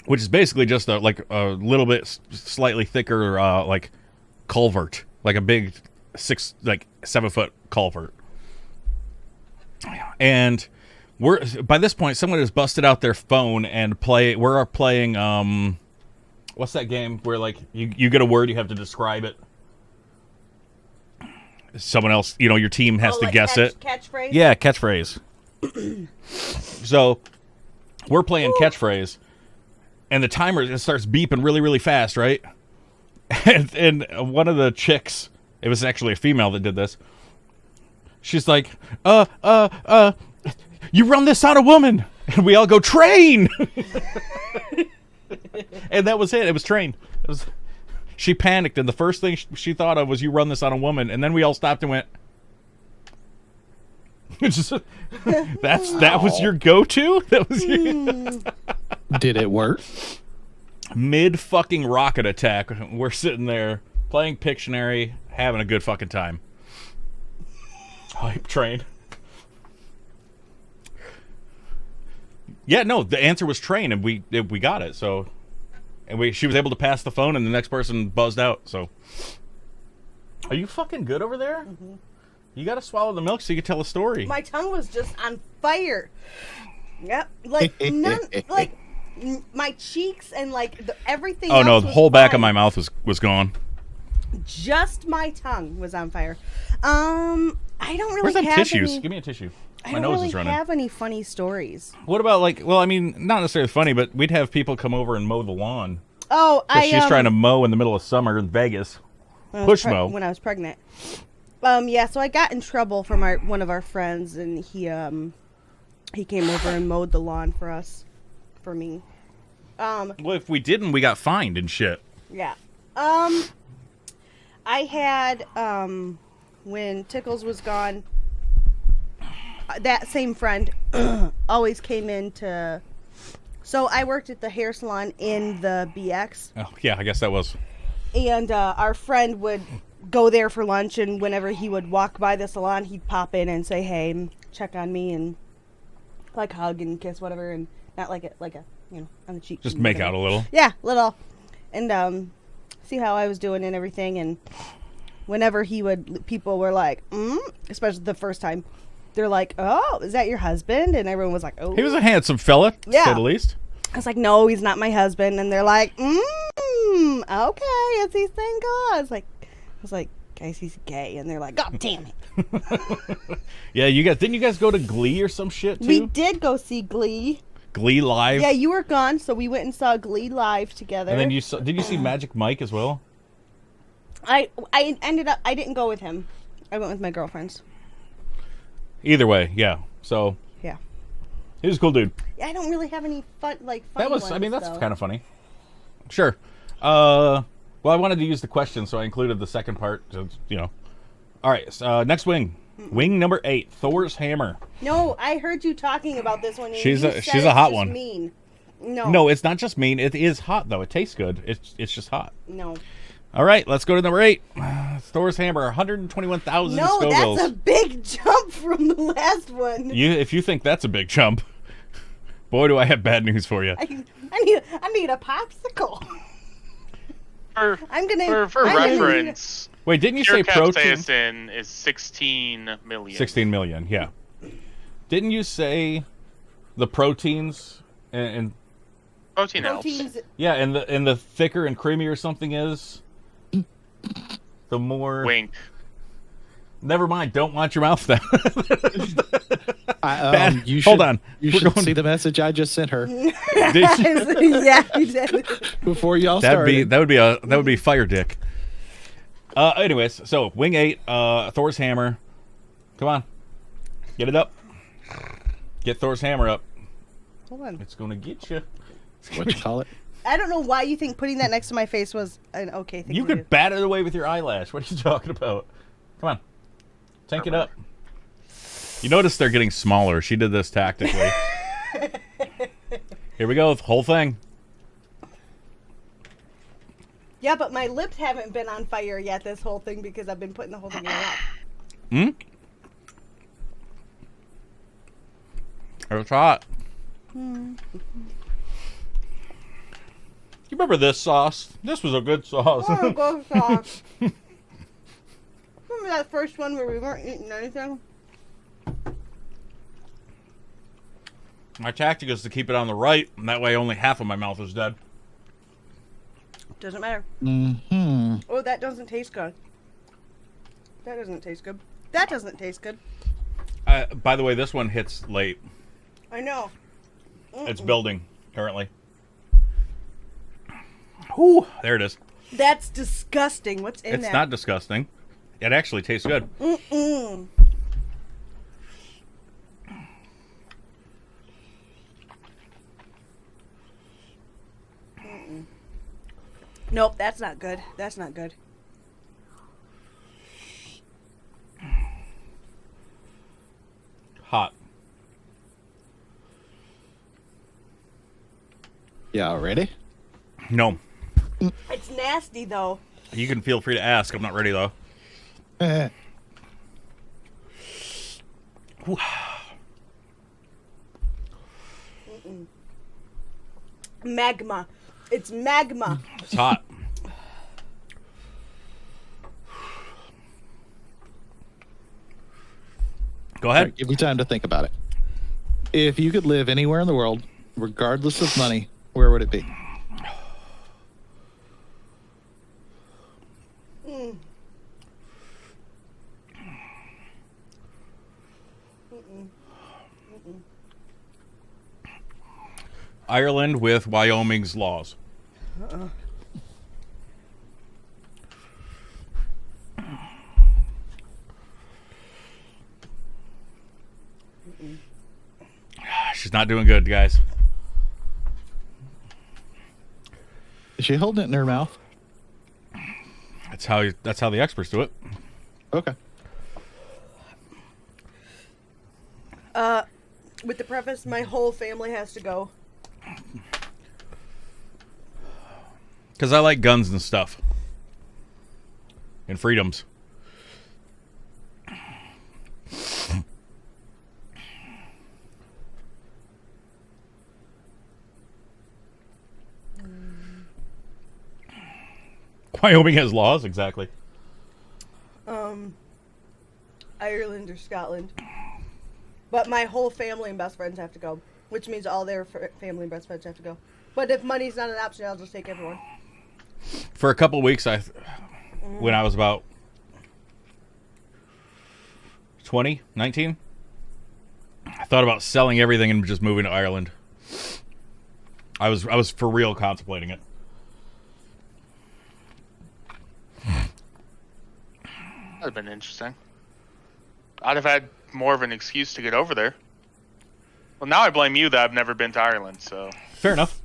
Which is basically just a little bit slightly thicker like culvert, like a big 7 foot culvert. And by this point someone has busted out their phone and we're playing what's that game where like you get a word, you have to describe it. Someone else, you know, your team has to guess it. Catchphrase? Yeah, catchphrase. So we're playing catchphrase, and the timer starts beeping really, really fast, right? And one of the chicks, it was actually a female that did this. She's like, you run this on a woman. And we all go, train! And that was it. It was train. She panicked, and the first thing she thought of was, you run this on a woman. And then we all stopped and went, that was your go-to? That was Did it work? Mid-fucking rocket attack. We're sitting there playing Pictionary, having a good fucking time. Hype train. Yeah, no, the answer was train, and we got it. So, and she was able to pass the phone, and the next person buzzed out. So, are you fucking good over there? Mm-hmm. You got to swallow the milk so you can tell a story. My tongue was just on fire. Yep, like none, like my cheeks and like everything. Oh no, else the was whole back of fine. my mouth was gone. Just my tongue was on fire. I don't really Where's them have tissues? any... Give me a tissue. I My don't nose really is running. have any funny stories. What about like? Well, I mean, not necessarily funny, but we'd have people come over and mow the lawn. Oh, She's trying to mow in the middle of summer in Vegas. Push mow. When I was pregnant. Yeah, so I got in trouble from one of our friends, and he came over and mowed the lawn for me. Well, if we didn't, we got fined and shit. Yeah. I had when Tickles was gone, that same friend always came in to. So I worked at the hair salon in the BX. Oh yeah, I guess that was. And our friend would go there for lunch, and whenever he would walk by the salon, he'd pop in and say, "Hey," and check on me and like hug and kiss, whatever, and not like a on the cheek. Just make out a little. Yeah, little, and see how I was doing and everything. And whenever people were like, especially the first time, they're like, "Oh, is that your husband?" And everyone was like, "Oh." He was a handsome fella, to say the least. I was like, "No, he's not my husband." And they're like, okay, is he single? I was like, guys, he's gay. And they're like, God damn it. Yeah, didn't you guys go to Glee or some shit too? We did go see Glee. Glee live. Yeah, you were gone, so we went and saw Glee live together. And then did you see Magic Mike as well? I didn't go with him. I went with my girlfriends. Either way, yeah. So yeah, he was a cool dude. Yeah, I don't really have any funny That's though. kind of funny. Sure. Well, I wanted to use the question, so I included the second part. All right. Next wing. Wing number 8, Thor's hammer. No, I heard you talking about this one. She's a hot one. Mean. No, it's not just mean. It is hot though. It tastes good. It's just hot. No. All right, let's go to number 8. Thor's hammer, 121,000 No, Scovilles. that's a big jump from the last one. If you think that's a big jump, boy, do I have bad news for you. I need a popsicle. For reference, wait, didn't you pure say protein? capsaicin is 16 million. 16 million, yeah. Didn't you say the proteins and protein helps? Yeah, and the thicker and creamier something is, the more. Wink. Never mind. Don't watch your mouth now. Hold on. You should see the message I just sent her. Yeah, you did. Before y'all started. That would be fire dick. Anyways, so wing 8, Thor's hammer. Come on, get it up. Get Thor's hammer up. Hold on. It's gonna get you. What you call it? I don't know why you think putting that next to my face was an okay thing. You to could do. bat it away with your eyelash. What are you talking about? Come on, tank it up. You notice they're getting smaller. She did this tactically. Here we go, the whole thing. Yeah, but my lips haven't been on fire yet this whole thing because I've been putting the whole thing in my mouth. It's hot. You remember this sauce? This was a good sauce. Oh, good sauce. Remember that first one where we weren't eating anything? My tactic is to keep it on the right, and that way only half of my mouth is dead. Doesn't matter. Mm-hmm. Oh, that doesn't taste good. That doesn't taste good. That doesn't taste good. By the way, this one hits late. I know. It's building, currently. Whew, there it is. That's disgusting. What's in that? It's not disgusting. It actually tastes good. Mm-mm. Nope, that's not good. That's not good. Hot. Yeah, ready? No. It's nasty, though. You can feel free to ask. I'm not ready, though. Magma. It's magma. It's hot. Go ahead. Right, give you time to think about it. If you could live anywhere in the world, regardless of money, where would it be? Ireland with Wyoming's laws. She's not doing good, guys. Is she holding it in her mouth? That's how the experts do it. Okay. With the preface, my whole family has to go. Because I like guns and stuff. And freedoms. Wyoming has laws, exactly. Ireland or Scotland. But my whole family and best friends have to go, which means all their family and best friends have to go. But if money's not an option, I'll just take everyone. For a couple of weeks, when I was about 20, 19, I thought about selling everything and just moving to Ireland. I was for real contemplating it. That'd have been interesting. I'd have had more of an excuse to get over there. Well, now I blame you that I've never been to Ireland, so... Fair enough.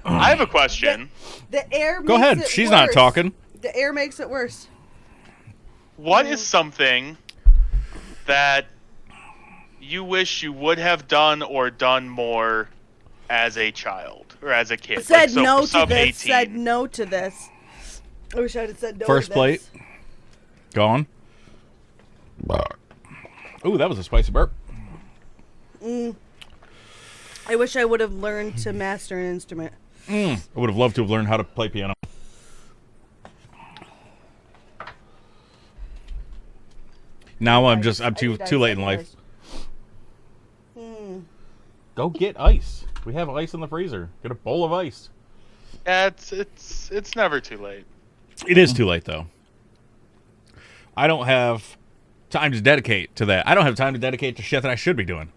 I have a question. The air Go makes ahead. it She's worse. not talking. The air makes it worse. What is something that you wish you would have done or done more as a child or as a kid? Said like, no to sub this. 18. Said no to this. I wish I'd have said no First to plate. this. Gone. Ooh, that was a spicy burp. I wish I would have learned to master an instrument. I would have loved to have learned how to play piano. Now I'm too late in life. Go get ice. We have ice in the freezer. Get a bowl of ice. Yeah, it's never too late. It is too late though. I don't have time to dedicate to that. I don't have time to dedicate to shit that I should be doing.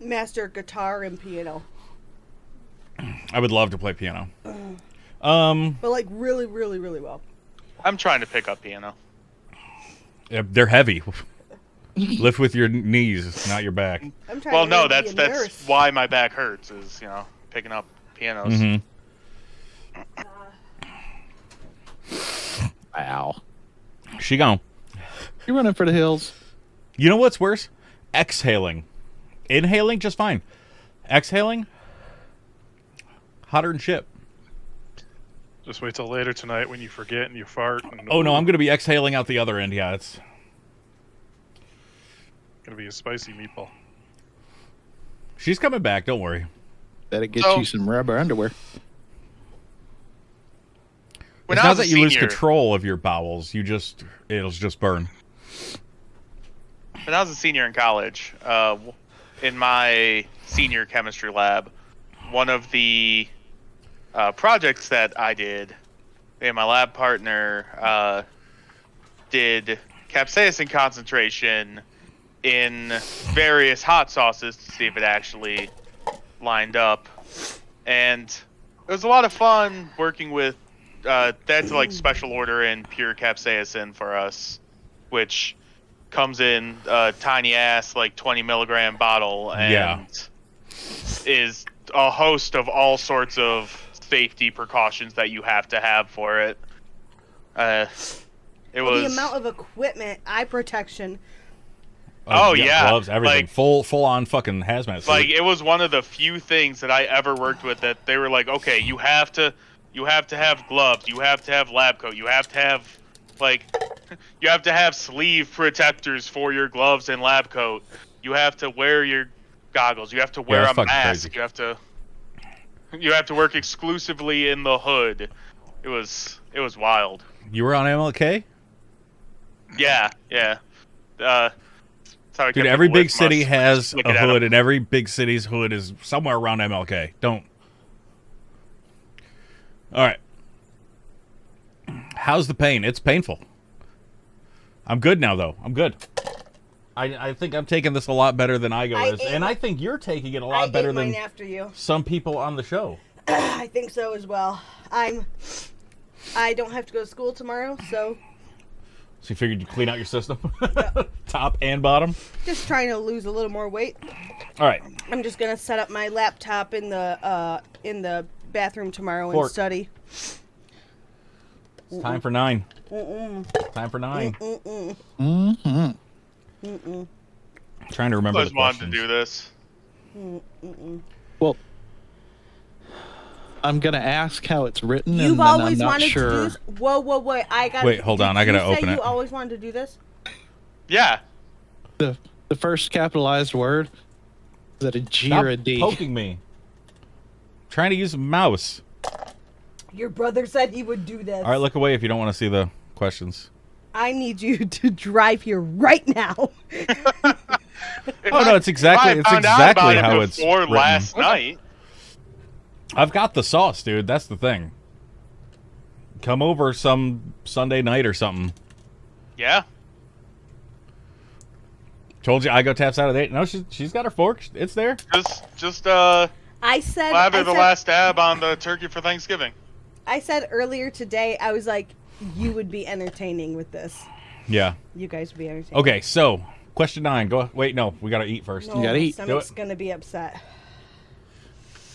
Master guitar and piano. I would love to play piano. But like really, really, really well. I'm trying to pick up piano. They're heavy. Lift with your knees, not your back. I'm trying Well, to no, learn to that's be a nurse. why my back hurts is, picking up pianos. Mm-hmm. Wow. She gone. You running for the hills? You know what's worse? Exhaling. Inhaling, just fine. Exhaling, hotter than shit. Just wait till later tonight when you forget and you fart. And Oh no, I'm gonna be exhaling out the other end. Yeah, it's gonna be a spicy meatball. she's coming back. Don't worry. Better get So- you some rubber underwear. When It's I not was a that you lose senior- control of your bowels. It'll just burn. When I was a senior in college, in my senior chemistry lab, one of the projects that I did, me and my lab partner did capsaicin concentration in various hot sauces to see if it actually lined up. And it was a lot of fun working with that's like special order in pure capsaicin for us, which comes in a tiny ass like 20 milligram bottle and is a host of all sorts of safety precautions that you have to have for it. It was The amount of equipment, eye protection. Oh, Yeah, yeah. gloves, everything, Like- full on fucking hazmat suit. like it was one of the few things that I ever worked with that they were like, okay, you have to have gloves, you have to have lab coat, you have to have you have to have sleeve protectors for your gloves and lab coat. You have to wear your goggles. You have to wear that's a fucking mask. crazy. You have to work exclusively in the hood. It was wild. You were on MLK, Yeah. That's how I dude. kept Every people away big from city us. has Look a at hood, them. and every big city's hood is somewhere around MLK. Don't. All right. How's the pain? It's painful. I'm good now, though. I'm good. I think I'm taking this a lot better than Igo I is, ate and my- I think you're taking it a I lot better ate mine than after you. some people on the show. I think so as well. I don't have to go to school tomorrow, so So you figured you'd clean out your system, top and bottom. just trying to lose a little more weight. All right, I'm just gonna set up my laptop in the bathroom tomorrow Fork. and study. it's time for 9. Time for 9. Mm-hmm. Trying to remember I the just wanted to questions. do this. Well, I'm gonna ask how it's written, You've and then always I'm not wanted sure. to do this. Whoa, wait! Wait, hold on, I gotta open You it. always wanted to do this. Yeah. The first capitalized word, is that a G Stop or a D? poking me. Trying to use a mouse. Your brother said he would do this. All right, look away if you don't want to see the questions. I need you to drive here right now. Oh no, it's exactly how it's before written. last night. I've got the sauce, dude. That's the thing. Come over some Sunday night or something. Yeah. Told you I go taps out of 8. No, she's got her fork. It's there. Just I said. lather I the said, last dab on the turkey for Thanksgiving. I said earlier today. I was like, you would be entertaining with this. Yeah. You guys would be entertaining. Okay, so question 9. Go. Wait, no, we gotta eat first. No, You gotta my eat. stomach's Do gonna be upset.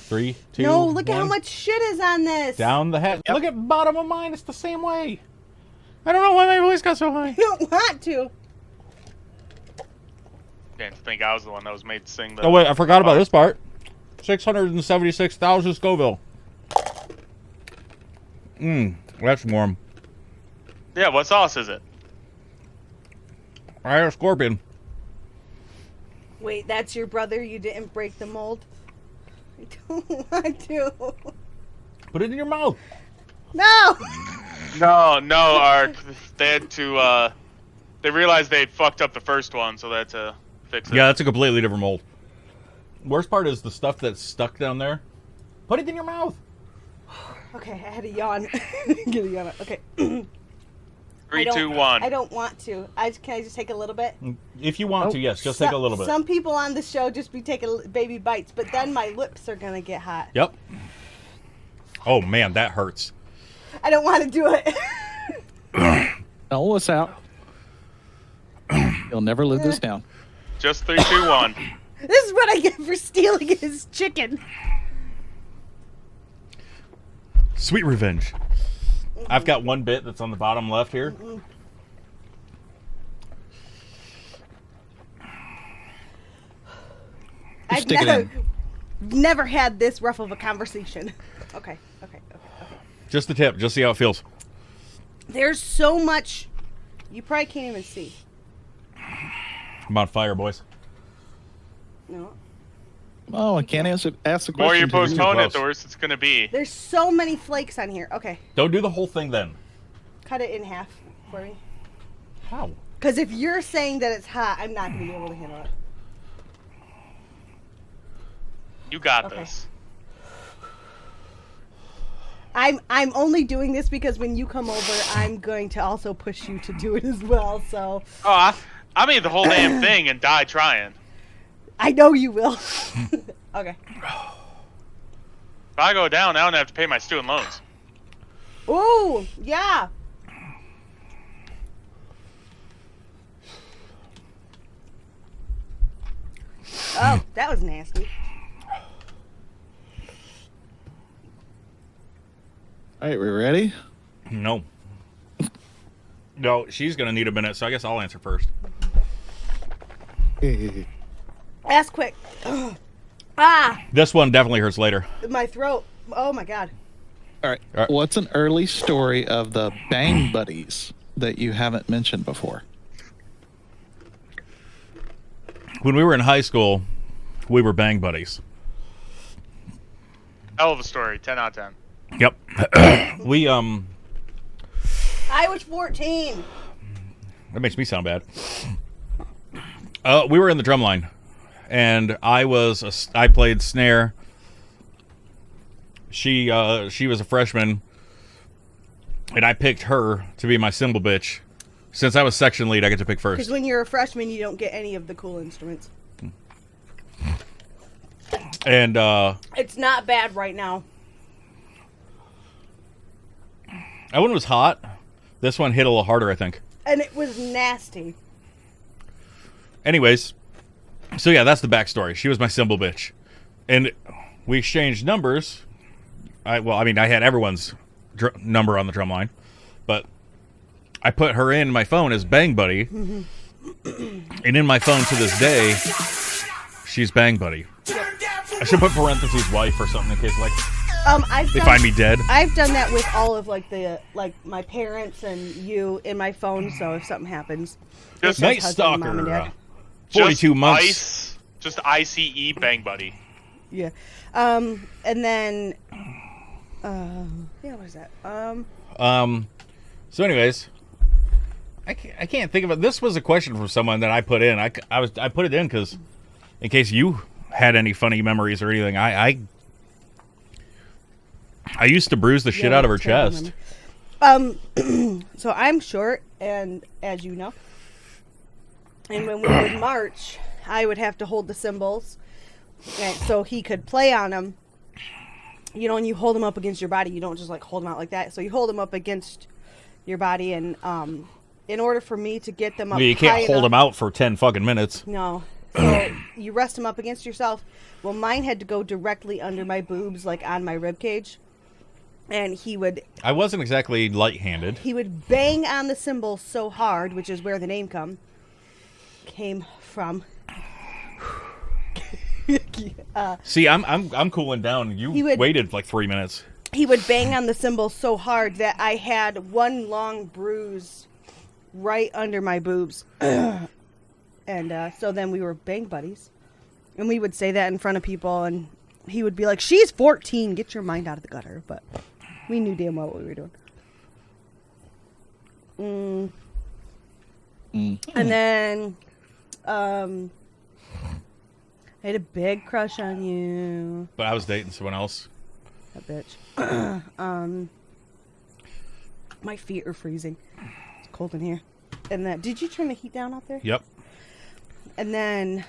3, 2. No, look at how 1. much shit is on this. Down the head. Look at bottom of mine. It's the same way. I don't know why my voice got so high. I don't want to. Didn't think I was the one that was made to sing the. Oh wait, I forgot about this part. 676,000 Scoville. That's warm. Yeah, what sauce is it? I had a scorpion. Wait, that's your brother? You didn't break the mold? I don't want to. Put it in your mouth. No! No, Ark. They had to. They realized they'd fucked up the first one, so they had to fix it. Yeah, that's a completely different mold. Worst part is the stuff that's stuck down there. Put it in your mouth. Okay, I had a yawn. Get a yawn. Okay. 3, 2, 1. I don't want to. Can I just take a little bit? If you want to, yes, just take a little bit. Some people on the show just be taking baby bites, but then my lips are gonna get hot. Yep. Oh man, that hurts. I don't want to do it. Tell us out. You'll never live this down. Just 3, 2, 1. This is what I get for stealing his chicken. Sweet revenge. I've got one bit that's on the bottom left here. I've Stick it never had this rough of a conversation. Okay. Just the tip. Just see how it feels. There's so much. You probably can't even see. I'm on fire, boys. No. Oh, I can't ask the question. The more you till postpone close. it, the worse it's gonna be. There's so many flakes on here. Okay. Don't do the whole thing then. Cut it in half for me. How? Because if you're saying that it's hot, I'm not going to be able to handle it. You got Okay. this. I'm only doing this because when you come over, I'm going to also push you to do it as well. So Oh, I made the whole damn thing and die trying. I know you will. Okay. If I go down, I don't have to pay my student loans. Ooh, yeah. Oh, that was nasty. All right, we ready? No. No, she's gonna need a minute, so I guess I'll answer first. Ask quick. Ah, This one definitely hurts later. my throat. Oh my god. All right. All right. What's an early story of the Bang Buddies that you haven't mentioned before? When we were in high school, we were bang buddies. Hell of a story. 10 out of 10. Yep. We I was 14. that makes me sound bad. We were in the drum line, and I played snare. She was a freshman, and I picked her to be my cymbal bitch Since I was section lead, I get to pick first. Because when you're a freshman, you don't get any of the cool instruments. And It's not bad right now. that one was hot. This one hit a little harder, I think. And it was nasty. Anyways, so yeah, that's the backstory. She was my cymbal bitch. And we exchanged numbers. I had everyone's number on the drum line. But I put her in my phone as Bang Buddy. And in my phone to this day, she's Bang Buddy. I should put parentheses wife or something in case they find me dead. I've done that with all of my parents and you in my phone. So if something happens, Just Night Stalker. 42 months. Just ICE Bang Buddy. Yeah. And then what was that? So anyways, I can't think of it. This was a question from someone that I put in. I put it in because in case you had any funny memories or anything, I used to bruise the shit out of her chest. So I'm short, and as you know, and when we would march, I would have to hold the cymbals, and so he could play on them. You know, and you hold them up against your body. You don't just hold them out like that. So you hold them up against your body, and in order for me to get them up, you can't hold them out for 10 fucking minutes. No. So you rest them up against yourself. Well, mine had to go directly under my boobs, on my rib cage. And he would... I wasn't exactly light-handed. He would bang on the cymbal so hard, which is where the name came from. See, I'm cooling down. You waited 3 minutes. He would bang on the cymbal so hard that I had one long bruise right under my boobs. And so then we were bang buddies. And we would say that in front of people, and he would be like, "She's 14, get your mind out of the gutter." But we knew damn well what we were doing. And then I had a big crush on you. But I was dating someone else. That bitch. My feet are freezing. It's cold in here. And then, did you turn the heat down out there? Yep. And then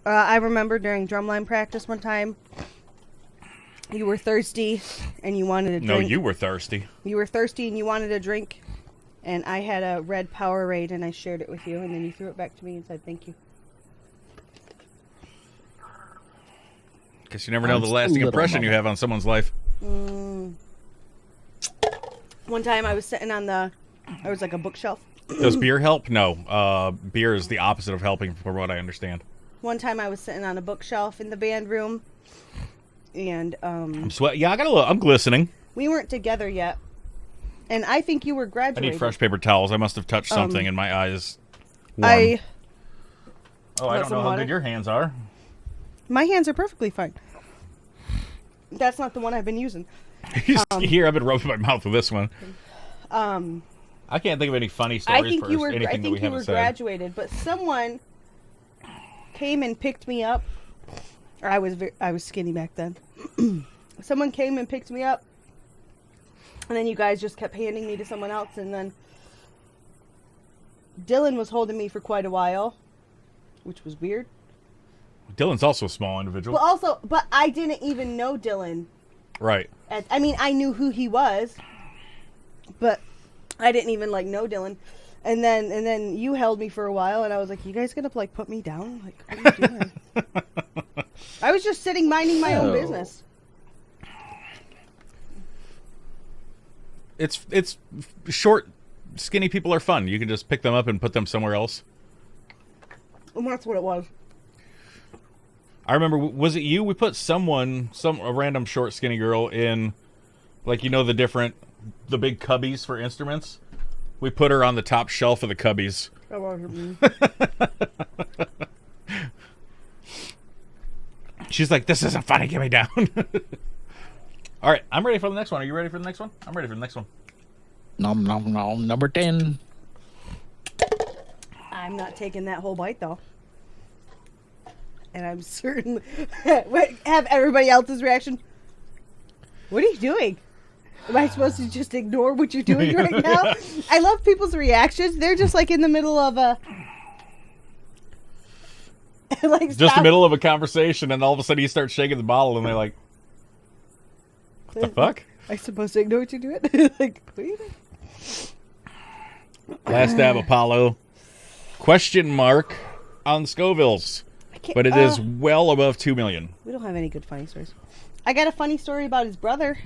I remember during drumline practice one time, you were thirsty and you wanted a drink. No, you were thirsty. You were thirsty and you wanted a drink. And I had a red Powerade and I shared it with you. And then you threw it back to me and said thank you. Guess you never know the lasting impression you have on someone's life. One time I was sitting on there was a bookshelf. Does beer help? No. Beer is the opposite of helping, from what I understand. One time I was sitting on a bookshelf in the band room, and I'm sweating. Yeah, I'm glistening. We weren't together yet, and I think you were I graduating. need fresh paper towels. I must have touched something and my eyes warm. I don't know how good your hands are. My hands are perfectly fine. That's not the one I've been using. Here, I've been rubbing my mouth with this one. I can't think of any funny stories anything that we haven't said. I think you were graduated, but someone came and picked me up. Or I was skinny back then. Someone came and picked me up, and then you guys just kept handing me to someone else, and then Dylan was holding me for quite a while, which was weird. Dylan's also a small individual. But I didn't even know Dylan. Right. I knew who he was, but I didn't even know Dylan. And then you held me for a while, and I was like, "You guys gonna put me down? What are you doing?" I was just sitting minding my own business. It's short, skinny people are fun. You can just pick them up and put them somewhere else. And that's what it was. I remember, was it you? We put a random short, skinny girl in, the big cubbies for instruments. We put her on the top shelf of the cubbies. That wasn't me. She's like, "This isn't funny. Get me down." All right, I'm ready for the next one. Are you ready for the next one? I'm ready for the next one. Nom nom nom. Number 10. I'm not taking that whole bite though. And I'm certain. Have everybody else's reaction. What are you doing? Am I supposed to just ignore what you're doing right now? I love people's reactions. They're just like in the middle of a... like Just the middle of a conversation, and all of a sudden you start shaking the bottle, and they're like, what the fuck? Am I supposed to ignore what you're doing? Like, what are you doing? Last dab, Apollo. Question mark on Scovilles. But it is well above 2 million. We don't have any good funny stories. I got a funny story about his brother.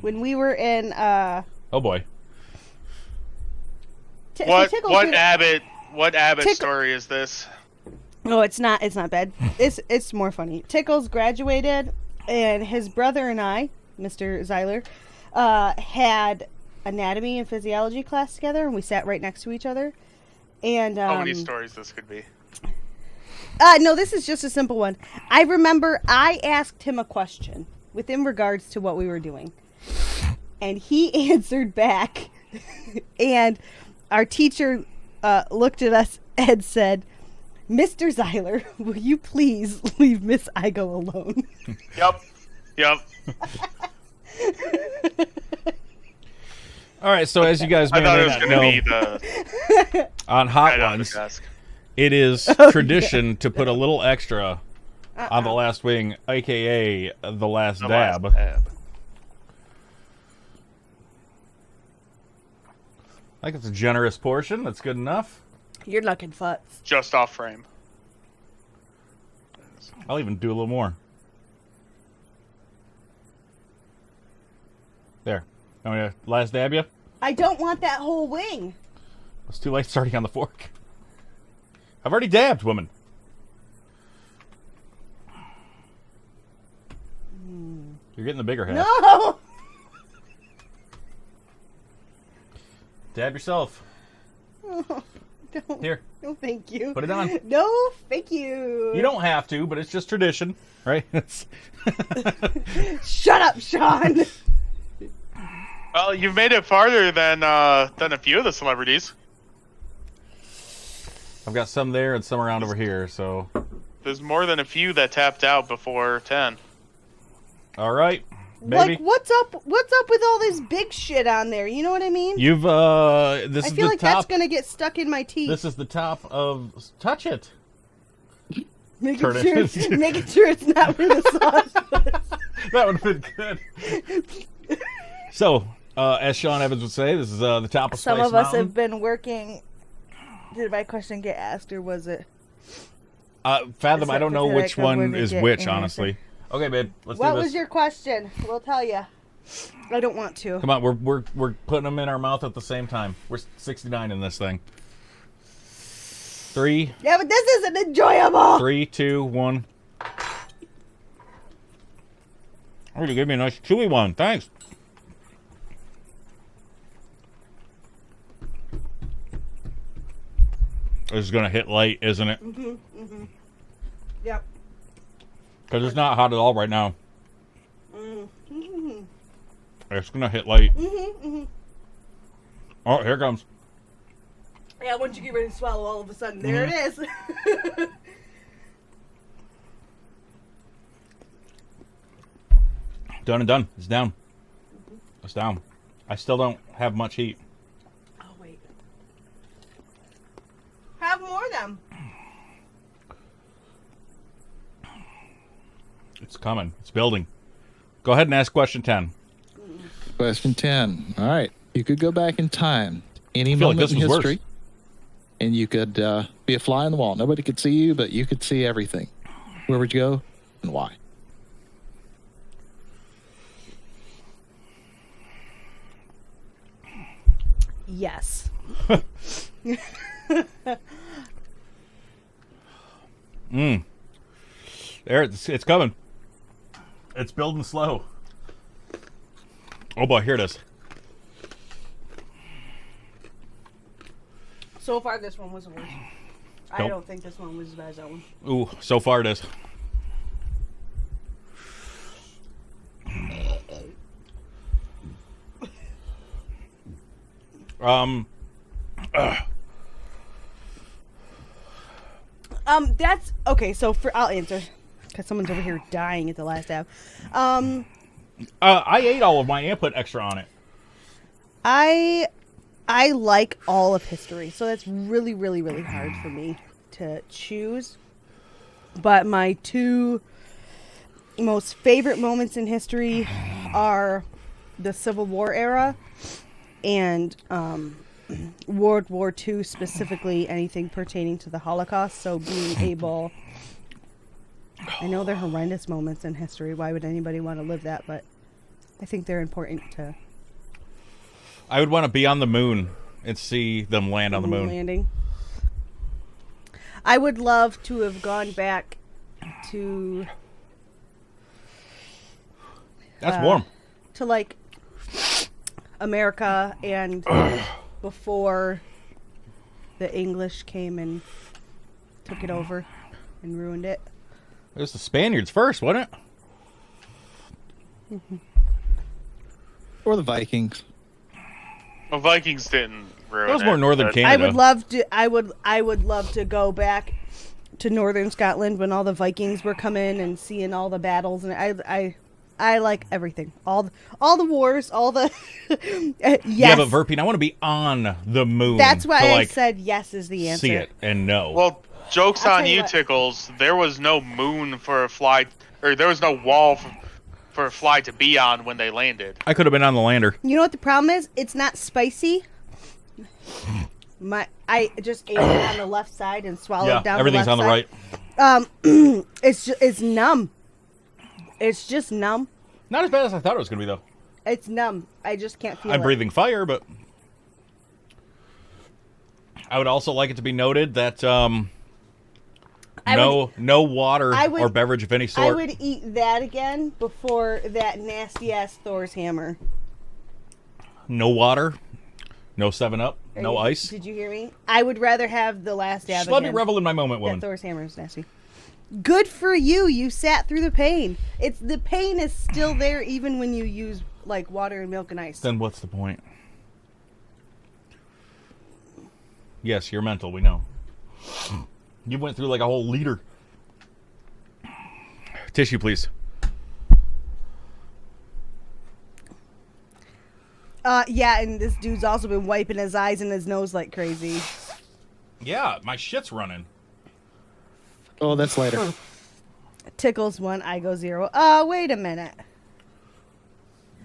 When we were in... oh, boy. What Abbott story is this? No, it's not bad. It's more funny. Tickles graduated, and his brother and I, Mr. Zeiler, had anatomy and physiology class together, and we sat right next to each other. And how many stories this could be? No, this is just a simple one. I remember I asked him a question within regards to what we were doing, and he answered back, and our teacher looked at us and said, "Mr. Zeiler, will you please leave Miss Igo alone?" Yep. All right, so as you guys may or may not know, on Hot Ones, it is tradition to put a little extra on the last wing, a.k.a. the last dab. I think it's a generous portion. That's good enough. You're looking futz. Just off frame. I'll even do a little more. There. I'm gonna last dab you. I don't want that whole wing. It's too late starting on the fork. I've already dabbed, woman. You're getting the bigger half. No! Dab yourself. Oh, don't. Here. No, thank you. Put it on. No, thank you. You don't have to, but it's just tradition, right? Shut up, Sean. Well, you've made it farther than a few of the celebrities. I've got some there and some around over here, so... There's more than a few that tapped out before 10. All right, baby. Like, what's up with all this big shit on there? You know what I mean? You've, this I is the top... feel like that's going to get stuck in my teeth. This is the top of... Touch it. Making sure it's not for the sauce. That would have been good. So, as Sean Evans would say, this is the top of Spice Some of Mountain. us have been working... Did my question get asked, or was it... Fathom, I don't know which one is which, answer. honestly. Okay, babe, let's do What this. was your question? We'll tell you. I don't want to. Come on, we're putting them in our mouth at the same time. We're 69 in this thing. 3. Yeah, but this isn't enjoyable. 3, 2, 1. Oh, you gave me a nice chewy one. Thanks. This is gonna hit light, isn't it? Yep. Because it's not hot at all right now. Mm-hmm. It's gonna hit light. Oh, here it comes. Yeah, once you get ready to swallow, all of a sudden, there it is. Done and done. It's down. It's down. I still don't have much heat. Oh, wait. Have more of them. It's coming. It's building. Go ahead and ask question 10. Question 10. All right. You could go back in time, any feel like moment this in was history, worse. and you could be a fly on the wall. Nobody could see you, but you could see everything. Where would you go and why? Yes. There, it's coming. It's building slow. Oh boy, here it is. So far, this one was the worst. I Nope. don't think this one was as bad as that one. Ooh, so far it is. That's okay. So I'll answer because someone's over here dying at the last dab. I ate all of my and put extra on it. I like all of history, so that's really, really, really hard for me to choose. But my two most favorite moments in history are the Civil War era and World War II, specifically anything pertaining to the Holocaust. So being able... I know they're horrendous moments in history. Why would anybody want to live that? But I think they're important to... I would want to be on the moon and see them land on the moon. Landing. I would love to have gone back to... That's warm. To, like, America and before the English came and took it over and ruined it. It was the Spaniards first, wasn't it? Or the Vikings. Well, Vikings didn't ruin That was more northern but- Canada. I would love to. I would love to go back to northern Scotland when all the Vikings were coming and seeing all the battles, and I like everything, all the wars, all the yes. Yeah, but Verpine, I want to be on the moon. That's why to, I like, said yes is the answer. see it and know. Well, joke's I'll on tell you you, what. Tickles. There was no moon for a fly, or there was no wall for a fly to be on when they landed. I could have been on the lander. You know what the problem is? It's not spicy. I just ate it on the left side and swallowed Yeah, down everything's the on left the right. side. It's numb. It's just numb. Not as bad as I thought it was going to be, though. It's numb. I just can't feel I'm it. breathing fire, but I would also like it to be noted that no water or beverage of any sort. I would eat that again before that nasty ass Thor's hammer. No water, no 7-Up, no You- ice. Did you hear me? I would rather have the last dab Just let me again. revel in my moment, That woman. Thor's hammer is nasty. Good for you. You sat through the pain. The pain is still there even when you use like water and milk and ice. Then what's the point? Yes, you're mental, we know. You went through like a whole liter. Tissue, please. Yeah, and this dude's also been wiping his eyes and his nose like crazy. Yeah, my shit's running. Oh, that's later. Tickles 1, I go 0. Wait a minute.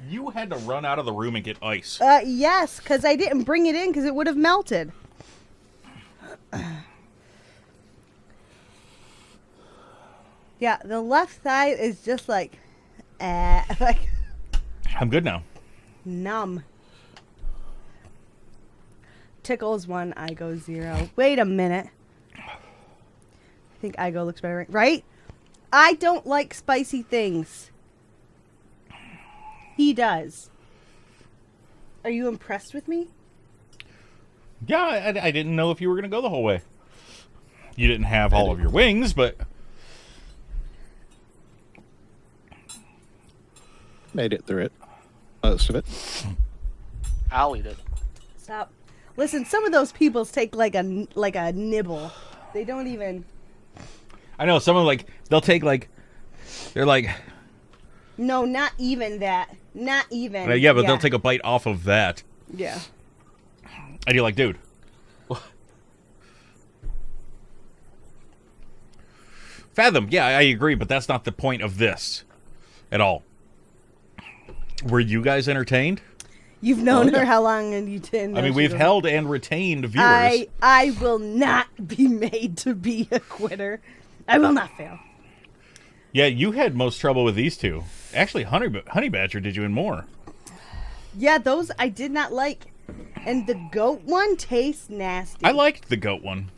You had to run out of the room and get ice. Yes, because I didn't bring it in because it would have melted. Yeah, the left side is just like I'm good now. numb. Tickles 1, I go 0. Wait a minute. I think I go looks better, right? I don't like spicy things. He does. Are you impressed with me? Yeah, I didn't know if you were going to go the whole way. You didn't have all of your wings, but... Made it through it. Most of it. I'll eat it. Stop. Listen, some of those peoples take like a nibble. They don't even... I know, someone like... They'll take like... They're like... No, not even that. Not even. Yeah, but they'll take a bite off of that. Yeah. And you're like, dude. Fathom, yeah, I agree, but that's not the point of this at all. Were you guys entertained? You've known yeah. her how long, and you didn't. I mean, we've held and retained viewers. I will not be made to be a quitter. I will not fail. Yeah, you had most trouble with these two. Actually, Honey Badger did you in more. Yeah, those I did not like. And the goat one tastes nasty. I liked the goat one.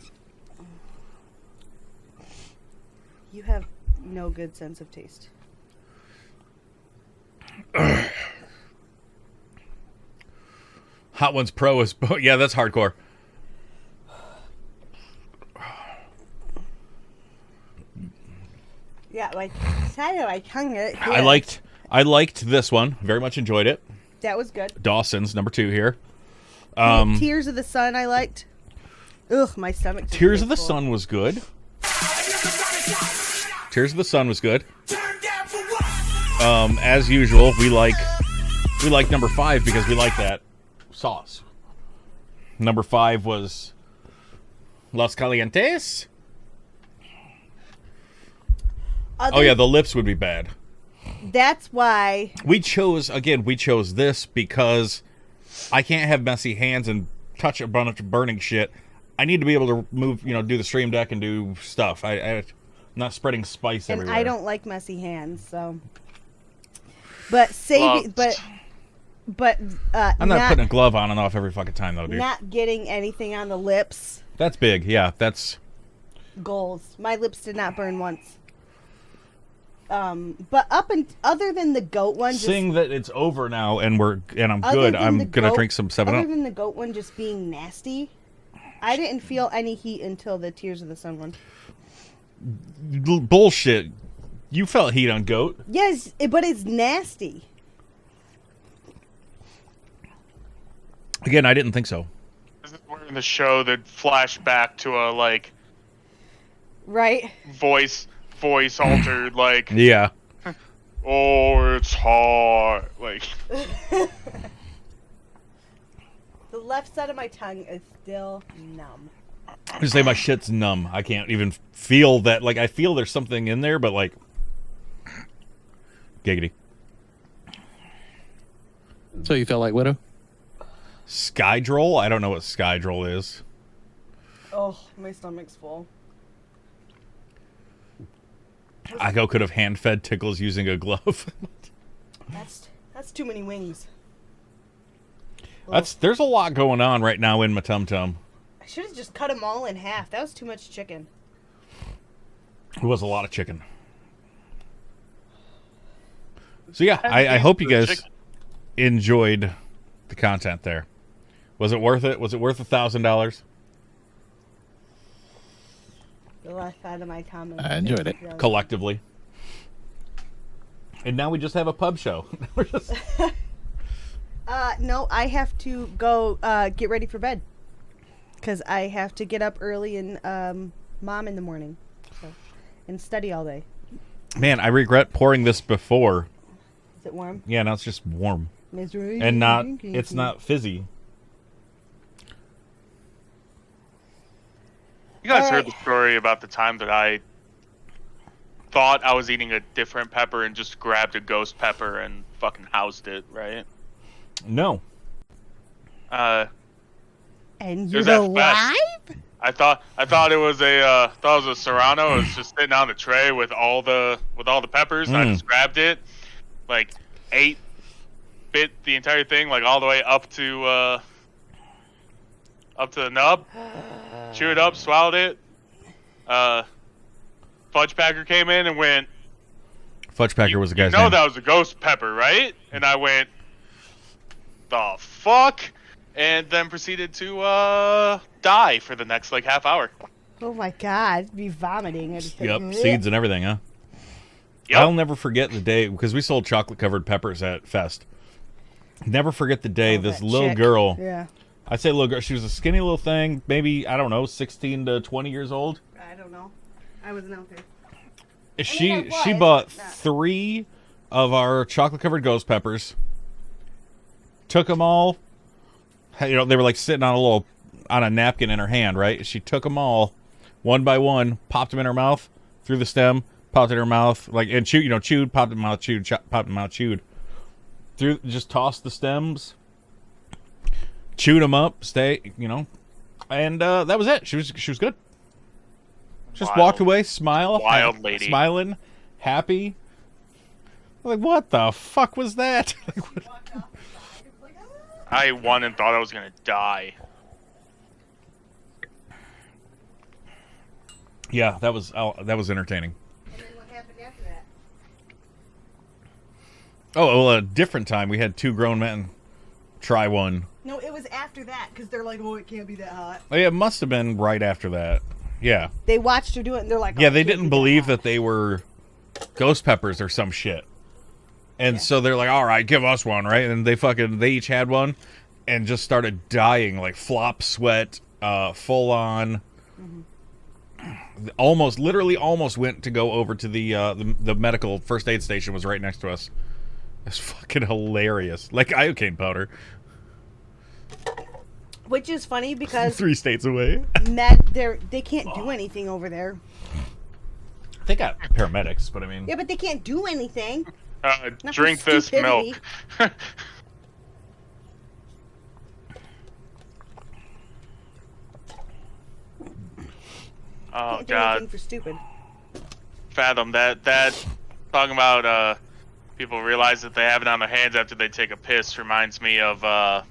You have no good sense of taste. Hot Ones Pro is... Yeah, that's hardcore. Yeah, like side of my tongue. I liked this one. Very much enjoyed it. That was good. Dawson's number 2 here. Tears of the Sun. I liked. Ugh, my stomach. Tears of the Sun was good. Tears of the Sun was good. as usual, we like number 5 because we like that sauce. Number 5 was Los Calientes. Oh yeah, the lips would be bad. That's why we chose this because I can't have messy hands and touch a bunch of burning shit. I need to be able to move, do the stream deck and do stuff. I'm not spreading spice and everywhere. I don't like messy hands, so. But saving, but I'm not putting a glove on and off every fucking time though, dude. Not getting anything on the lips. That's big, yeah. That's goals. My lips did not burn once. But other than the goat one, seeing that it's over now and I'm good, I'm gonna drink some 7 Up. Other than the goat one just being nasty, I didn't feel any heat until the Tears of the Sun one. Bullshit. You felt heat on goat. Yes, but it's nasty. Again, I didn't think so. This is where in the show that flash back to a right voice altered yeah. Oh, it's hard The left side of my tongue is still numb. I just say my shit's numb. I can't even feel that. I feel there's something in there, but giggity. So you felt like Widow? Skydroll? I don't know what Skydroll is. Oh, my stomach's full. Ico could have hand-fed Tickles using a glove. That's too many wings. There's a lot going on right now in my tum-tum. I should have just cut them all in half. That was too much chicken. It was a lot of chicken. So yeah, I hope you guys enjoyed the content there. Was it worth it? Was it worth $1,000? The left side of my tongue. I enjoyed it. Collectively. And now we just have a pub show. We're just... No, I have to go get ready for bed. Because I have to get up early and mom in the morning. So, and study all day. Man, I regret pouring this before. Is it warm? Yeah, now it's just warm. Misery. And it's not fizzy. You guys heard the story about the time that I thought I was eating a different pepper and just grabbed a ghost pepper and fucking housed it, right? No. And you're alive? I thought it was a Serrano. It was just sitting on the tray with all the peppers. And I just grabbed it, ate, bit the entire thing, all the way up to the nub. Chewed it up, swallowed it. Fudge Packer came in and went. Fudge Packer was the guy's name. No, that was a ghost pepper, right? And I went, the fuck? And then proceeded to die for the next half hour. Oh my god, be vomiting. Yep, seeds and everything, huh? Yep. I'll never forget the day, because we sold chocolate-covered peppers at Fest. Never forget the day this little girl... Yeah. I say little girl. She was a skinny little thing, maybe, I don't know, 16 to 20 years old. I don't know. I wasn't out there. She bought 3 of our chocolate-covered ghost peppers. Took them all. They were sitting on a napkin in her hand, right? She took them all, one by one, popped them in her mouth, threw the stem, popped it in her mouth, and chewed, popped it in her mouth, chewed, popped it in her mouth, chewed. Just tossed the stems. Chewed them up, and that was it. She was good. Just walked away, Wild lady. Smiling, happy. What the fuck was that? I won and thought I was gonna die. Yeah, that was entertaining. And then what happened after that? Oh, well, a different time we had 2 grown men try one. No, it was after that because they're like, oh, it can't be that hot. Oh, yeah, it must have been right after that. Yeah. They watched her do it and they're like, oh, yeah, they didn't believe that they were ghost peppers or some shit. And so they're like, all right, give us one, right? And they each had one and just started dying, flop sweat, full on. literally almost went to go over to the medical first aid station. Was right next to us. It's fucking hilarious. Like iocane powder. Which is funny because 3 states away. they can't do anything over there. They got paramedics, but I mean... Yeah, but they can't do anything. Not Drink for this stupidity. milk. Oh Can't do God. anything for stupid. Fathom that talking about people realize that they have it on their hands after they take a piss reminds me of a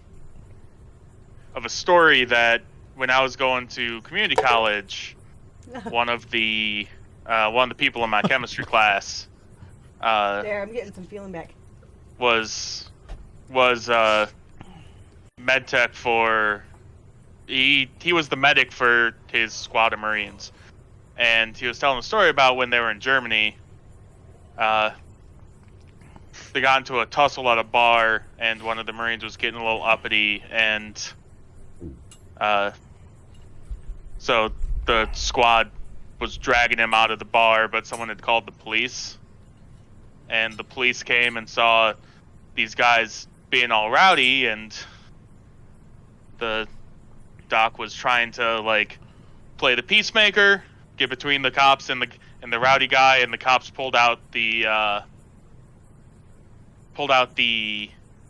story that when I was going to community college, one of the people in my chemistry class There, I'm getting some feeling back. was med tech for he was the medic for his squad of Marines, and he was telling a story about when they were in Germany. They got into a tussle at a bar, and one of the Marines was getting a little uppity, and so the squad was dragging him out of the bar, but someone had called the police, and the police came and saw these guys being all rowdy, and the doc was trying to like play the peacemaker, get between the cops and the rowdy guy, and the cops pulled out the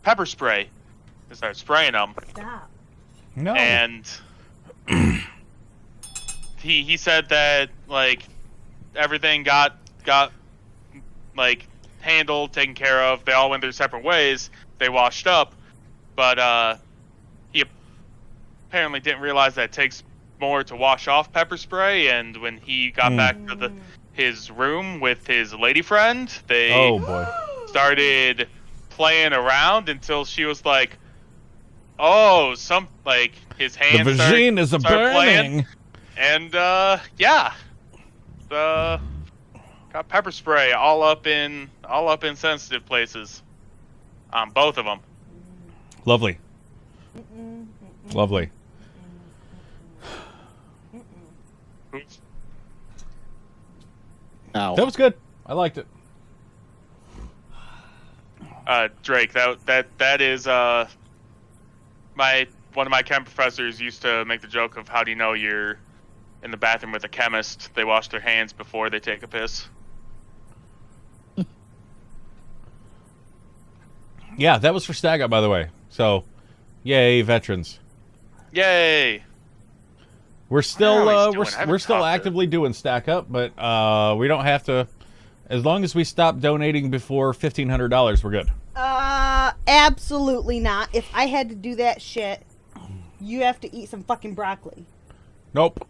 pepper spray and started spraying them. Stop. No. And he said that like everything got like handled, taken care of. They all went their separate ways. They washed up, but he apparently didn't realize that it takes more to wash off pepper spray. And when he got back to his room with his lady friend, they Oh boy. started playing around until she was like, "Oh, his hands." The vagine is a started playing. burning. And yeah, got pepper spray all up in sensitive places on both of them. Lovely. Lovely. Ow. That was good. I liked it. Drake, that is one of my chem professors used to make the joke of, how do you know you're in the bathroom with a chemist? They wash their hands before they take a piss. Yeah, that was for Stag Up, by the way. So, yay, veterans. Yay! We're still how he's doing. I haven't we're still talked to him. actively doing Stack Up, but we don't have to. As long as we stop donating before $1,500, we're good. Absolutely not. If I had to do that shit, you have to eat some fucking broccoli. Nope.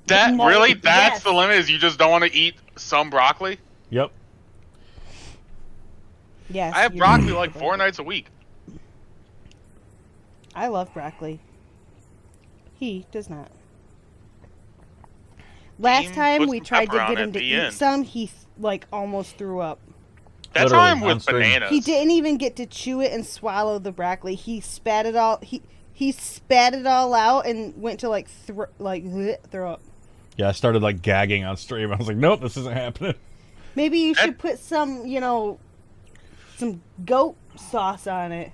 That More- really? That's yes. the limit? Is you just don't want to eat some broccoli? Yep. Yes. I have you broccoli do. like 4 nights a week. I love broccoli. He does not. Last Dean, time put we some tried to pepper on get it, him to be eat in. some, he like almost threw up. That's Literally, how I'm on with stream. bananas. He didn't even get to chew it and swallow the broccoli. He spat it all. He spat it all out and went to like throw up. Yeah, I started like gagging on stream. I was like, nope, this isn't happening. Maybe you should put some, some goat sauce on it.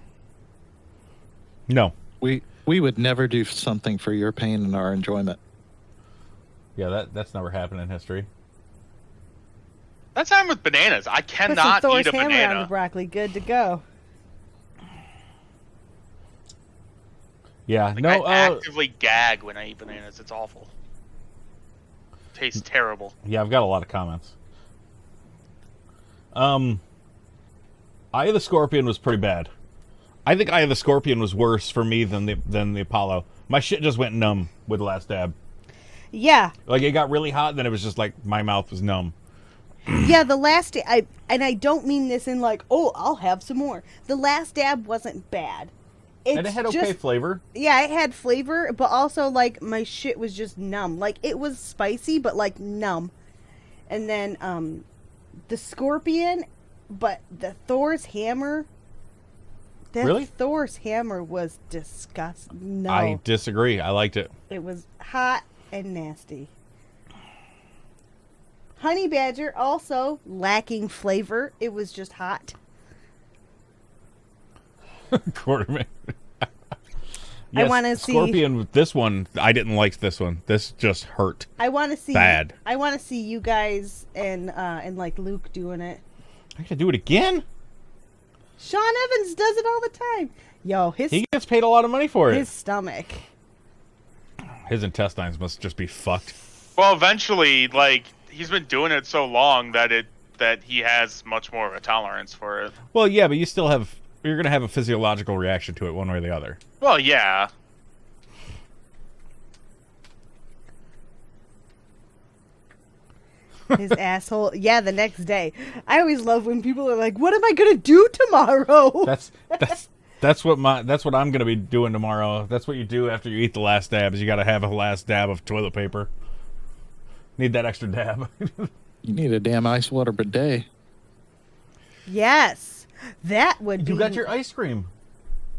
No. We would never do something for your pain and our enjoyment. Yeah, that's never happened in history. That's how I'm with bananas. I Put some cannot Thor's eat a hammer on the banana. broccoli. Good to go. Yeah, Like, no. I actively gag when I eat bananas. It's awful. Tastes terrible. Yeah, I've got a lot of comments. Eye of the Scorpion was pretty bad. I think Eye of the Scorpion was worse for me than the Apollo. My shit just went numb with the last dab. Yeah. Like, it got really hot, and then it was just like my mouth was numb. Yeah, the last I don't mean this in like, oh, I'll have some more. The last dab wasn't bad. And it had okay flavor. Yeah, it had flavor, but also like my shit was just numb. Like it was spicy, but like numb. And then the Scorpion, but the Thor's hammer. That Really? Thor's hammer was disgusting. No, I disagree. I liked it. it was hot and nasty. Honey badger also lacking flavor. It was just hot. Quarterman. I wanna see- Scorpion. This one, I didn't like this one. This just hurt. I want to see. Bad. I want to see you guys and like Luke doing it. I gotta do it again. Sean Evans does it all the time. Yo, He gets paid a lot of money for it. his stomach. His intestines must just be fucked. Well, eventually, like he's been doing it so long that he has much more of a tolerance for it. Well, yeah, but you're gonna have a physiological reaction to it one way or the other. Well, yeah. His asshole. Yeah, the next day. I always love when people are like, "What am I gonna do tomorrow?" That's what I'm gonna be doing tomorrow. That's what you do after you eat the last dab. Is you gotta have a last dab of toilet paper. Need that extra dab. You need a damn ice water bidet. Yes, that would be. You got your ice cream.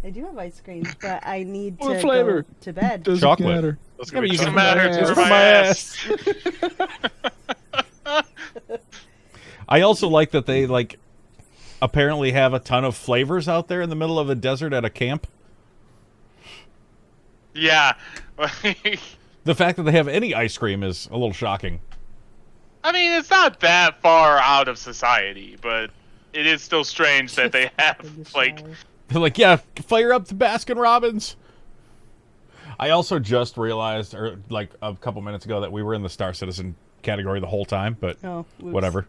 I do have ice cream, but I need What to flavor? go to bed. Doesn't Chocolate. matter. That's Yeah, gonna but be you tough. can- Matter, ass. it's It's for my ass. I also like that they apparently have a ton of flavors out there in the middle of a desert at a camp. Yeah. The fact that they have any ice cream is a little shocking. I mean, it's not that far out of society, but it is still strange that they have like. They're like, yeah, fire up the Baskin Robbins. I also just realized, or like a couple minutes ago, that we were in the Star Citizen category the whole time, but Oh, whoops. whatever.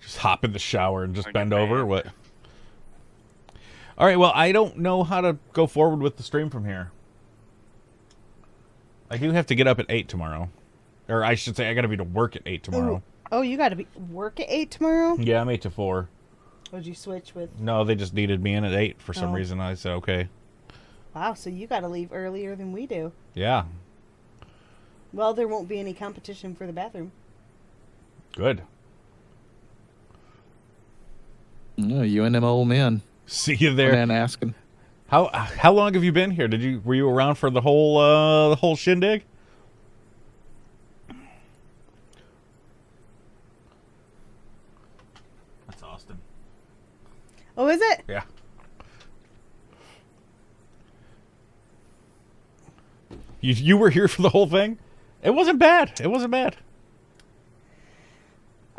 Just hop in the shower and just Like a bend over. man. What? All right. Well, I don't know how to go forward with the stream from here. I do have to get up at 8 tomorrow, or I should say, I got to be to work at 8 tomorrow. Oh, you got to be work at 8 tomorrow? Yeah, I'm 8 to 4. Would you switch with? No, they just needed me in at 8 for some Oh. reason. I said okay. Wow, so you got to leave earlier than we do. Yeah, Well, there won't be any competition for the bathroom. good. No, you and them old men. See you there. Man asking. How long have you been here? Were you around for the whole shindig? That's Austin. Oh, is it? Yeah. You were here for the whole thing? It wasn't bad. It wasn't bad.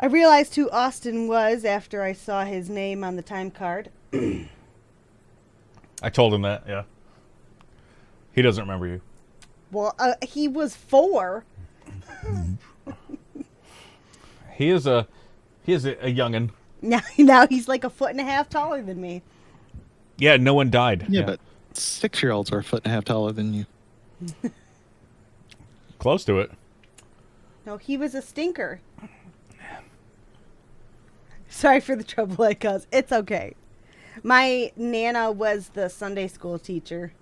I realized who Austin was after I saw his name on the time card. I told him that, yeah. He doesn't remember you. Well, he was 4. He is a youngin'. Now he's like a foot and a half taller than me. Yeah, no one died. Yeah, but 6-year-olds are a foot and a half taller than you. Close to it. No, he was a stinker. Sorry for the trouble I caused. It's okay. My Nana was the Sunday school teacher.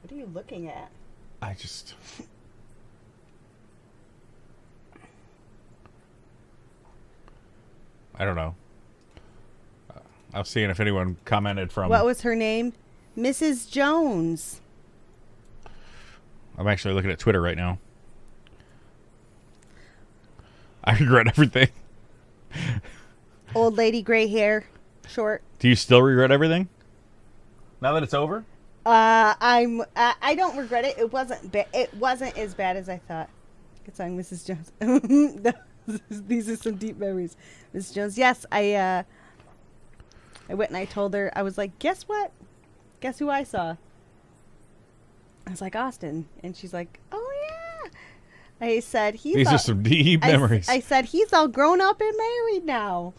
What are you looking at? I don't know. I was seeing if anyone commented from... What was her name? Mrs. Jones. I'm actually looking at Twitter right now. I regret everything. Old lady, gray hair, short. Do you still regret everything? Now that it's over? I don't regret it. It wasn't as bad as I thought. Good song, Mrs. Jones. These are some deep memories. Mrs. Jones, yes, I went and I told her, I was like, guess what? Guess who I saw? I was like, Austin. And she's like, oh yeah. I said, These are some deep memories. I said, he's all grown up and married now.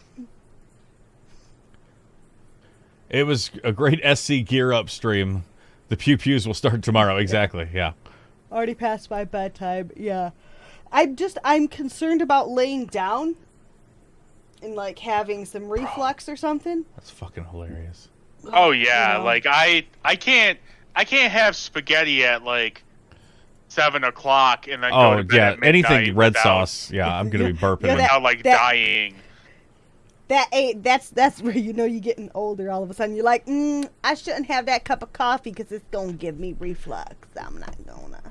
It was a great SC Gear Up stream. The Pew Pews will start tomorrow. Exactly, yeah. Already past my bedtime, yeah. I'm concerned about laying down and like having some reflux or something. That's fucking hilarious. Oh yeah, You know. like I can't have spaghetti at like 7 o'clock and then go Oh, to bed yeah. at midnight Anything red without- sauce. Yeah, I'm going to be burping. Yeah, when- that- without like that- dying. That's where you know you're getting older. All of a sudden, you're like, I shouldn't have that cup of coffee because it's gonna give me reflux. I'm not gonna.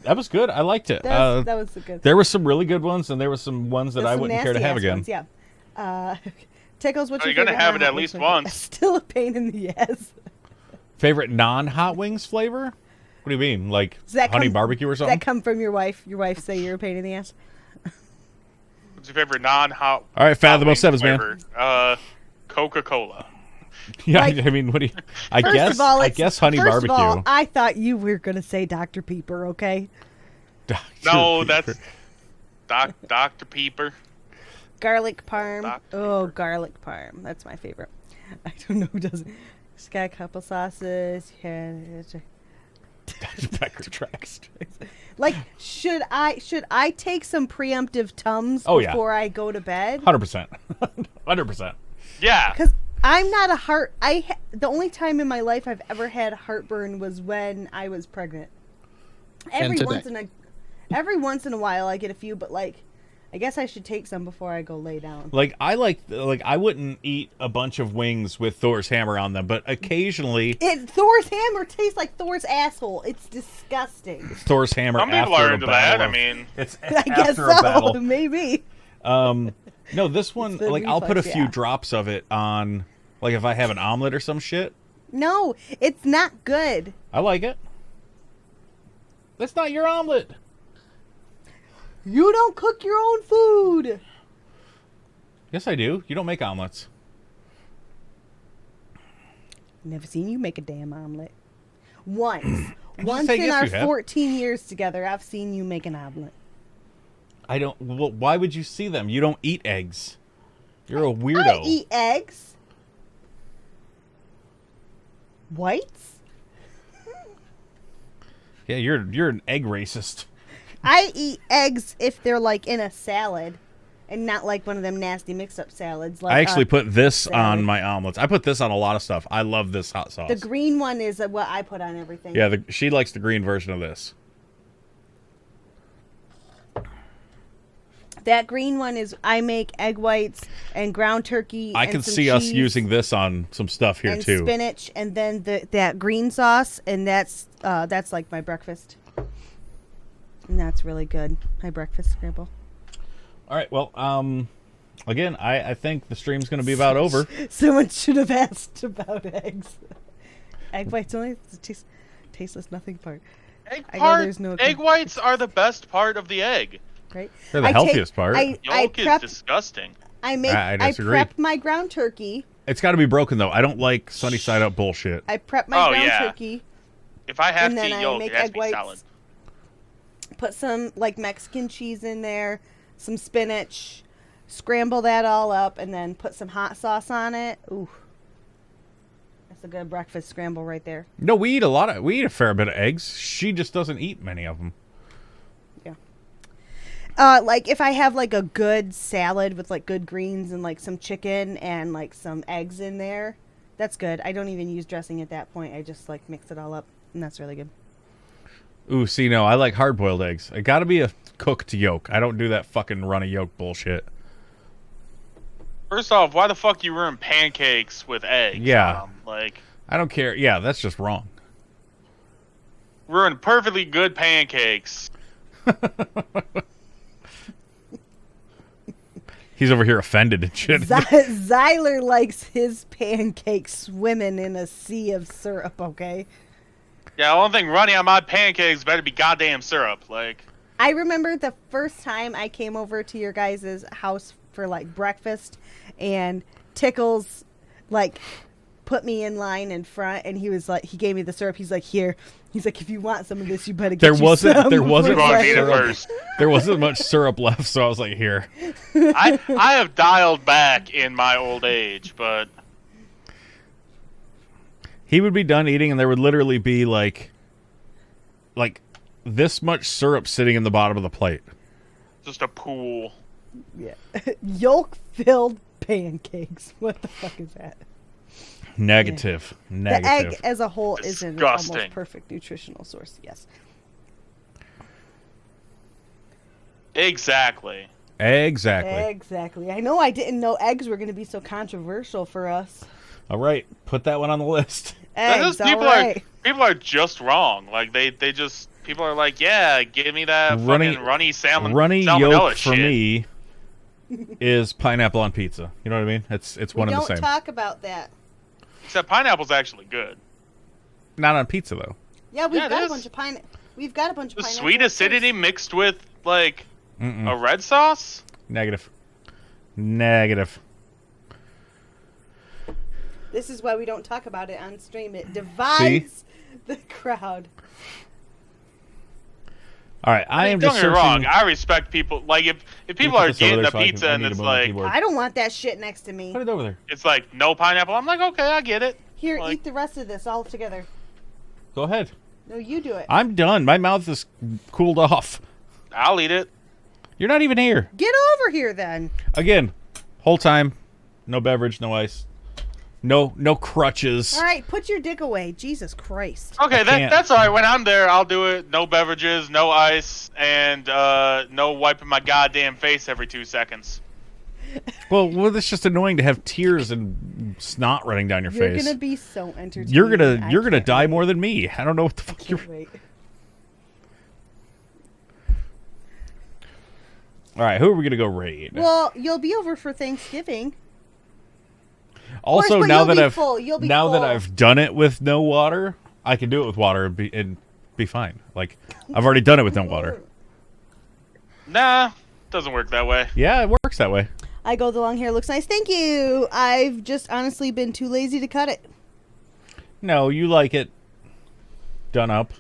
That was good. I liked it. That was a good. There were some really good ones, and there were some ones that I wouldn't care to have again. Ones, yeah. Tickles, what's your you're favorite? gonna have it at non-hot least wing once. Still a pain in the ass. Favorite non-hot wings flavor? What do you mean? Like honey barbecue or Does something? that come from your wife? Your wife say you're a pain in the ass? What's your favorite non-hot? All right, Fathom wing 07s, flavor? man. Coca-Cola. Yeah, Like, I mean, what do you? I First guess. of all, I it's- guess honey first barbecue. Of all, I thought you were gonna say Dr. Pepper. Okay. No, that's Dr. Pepper. Garlic parm. Dr. Oh, Pepper. garlic parm. That's my favorite. I don't know who doesn't. Just got a couple sauces. Yeah. Pecker tracks. Like, should I take some preemptive Tums Oh, yeah. before I go to bed? 100%. 100%. Yeah. Because I'm not a the only time in my life I've ever had heartburn was when I was pregnant. And Every once in a while I get a few, but like, I guess I should take some before I go lay down. Like I wouldn't eat a bunch of wings with Thor's hammer on them, but occasionally Thor's hammer tastes like Thor's asshole. It's disgusting. Thor's hammer. Some people after are a into battle that. I of- mean, it's I guess after a so. battle. Maybe. No, this one, the like I'll put a reflex, few yeah. drops of it on, like if I have an omelet or some shit. No, it's not good. I like it. That's not your omelet. You don't cook your own food. Yes, I do. You don't make omelets. Never seen you make a damn omelet. Once. just Once saying in yes, our you have. 14 years together, I've seen you make an omelet. I don't. Well, why would you see them? You don't eat eggs. You're a weirdo. I eat eggs. Whites? Yeah, you're an egg racist. I eat eggs if they're like in a salad and not like one of them nasty mix-up salads. Like, I actually put this salad. on my omelets. I put this on a lot of stuff. I love this hot sauce. The green one is what I put on everything. Yeah, she likes the green version of this. That green one is I make egg whites and ground turkey. I and can some see us cheese using this on some stuff here and too. spinach, and then that green sauce, and that's like my breakfast, and that's really good. My breakfast scramble. All right, well, again, I think the stream's going to be about over. Someone should have asked about eggs. Egg whites only. It's a tasteless nothing part. Egg whites are the best part of the egg. Right? They're the healthiest part. Yolk is disgusting. I I disagree. prepped my ground turkey. It's got to be broken though. I don't like sunny side up bullshit. I prep my ground yeah. turkey. If I have And to then eat I yolk, make it has egg to be whites. solid. Put some like Mexican cheese in there, some spinach, scramble that all up, and then put some hot sauce on it. Ooh, that's a good breakfast scramble right there. No, we eat a fair bit of eggs. She just doesn't eat many of them. Like if I have like a good salad with like good greens and like some chicken and like some eggs in there, that's good. I don't even use dressing at that point. I just like mix it all up, and that's really good. Ooh, see, no, I like hard-boiled eggs. It got to be a cooked yolk. I don't do that fucking runny yolk bullshit. First off, why the fuck you ruin pancakes with eggs? Yeah. Like, I don't care. Yeah, that's just wrong. ruin perfectly good pancakes. He's over here offended and shit. Zyler likes his pancakes swimming in a sea of syrup. Okay. Yeah, the only thing running on my pancakes better be goddamn syrup. Like, I remember the first time I came over to your guys' house for like breakfast, and Tickles like put me in line in front, and he was like, he gave me the syrup. He's like, here. He's like, if you want some of this, you better get There you wasn't some you're for gonna need it breakfast." first. There wasn't much syrup left, so I was like, here. I have dialed back in my old age, but He would be done eating, and there would literally be like this much syrup sitting in the bottom of the plate. just a pool. Yeah, yolk-filled pancakes. What the fuck is that? Negative. The egg Negative. as a whole is an Disgusting. almost perfect nutritional source. Yes. Exactly. Exactly. Exactly. I know I didn't know eggs were going to be so controversial for us. All right, put that one on the list. Eggs, all people right. people are just wrong. Like they just people are like, yeah, give me that fucking runny Runny salmonella yolk shit. for me is pineapple on pizza. You know what I mean? It's one and the same. We don't talk about that. Except pineapple's actually good. Not on pizza though. Yeah, we've Yeah, it got a is. bunch of pineapple. We've got a bunch of The pineapple. sweet acidity chips. mixed with like Mm-mm. a red sauce. Negative. This is why we don't talk about it on stream. It divides the crowd. All right, I am Don't just get me searching. wrong. I respect people. Like if people put are this over getting there a so I can- pizza I and need it's to move the like keyboard. I don't want that shit next to me. Put it over there. it's like no pineapple, I'm like, okay, I get it. Here, Like- eat the rest of this all together. Go ahead. No, you do it. I'm done. My mouth is cooled off. I'll eat it. You're not even here. Get over here then. Again, whole time, no beverage, no ice, no crutches. All right, put your dick away. Jesus Christ. Okay, can't. that's all right. When I'm there, I'll do it. No beverages, no ice, and no wiping my goddamn face every 2 seconds. Well, it's just annoying to have tears and snot running down your You're face. gonna be so entertained. You're I gonna can't die wait. more than me. I don't know what the fuck you're. Can't wait. All right, who are we gonna go raid? Well, you'll be over for Thanksgiving. Also, but now you'll that be I've full. You'll be now that full. I've done it with no water, I can do it with water and be fine. Like I've already done it with no water. Nah, doesn't work that way. Yeah, it works that way. I go, the long hair looks nice. Thank you. I've just honestly been too lazy to cut it. No, you like it done up.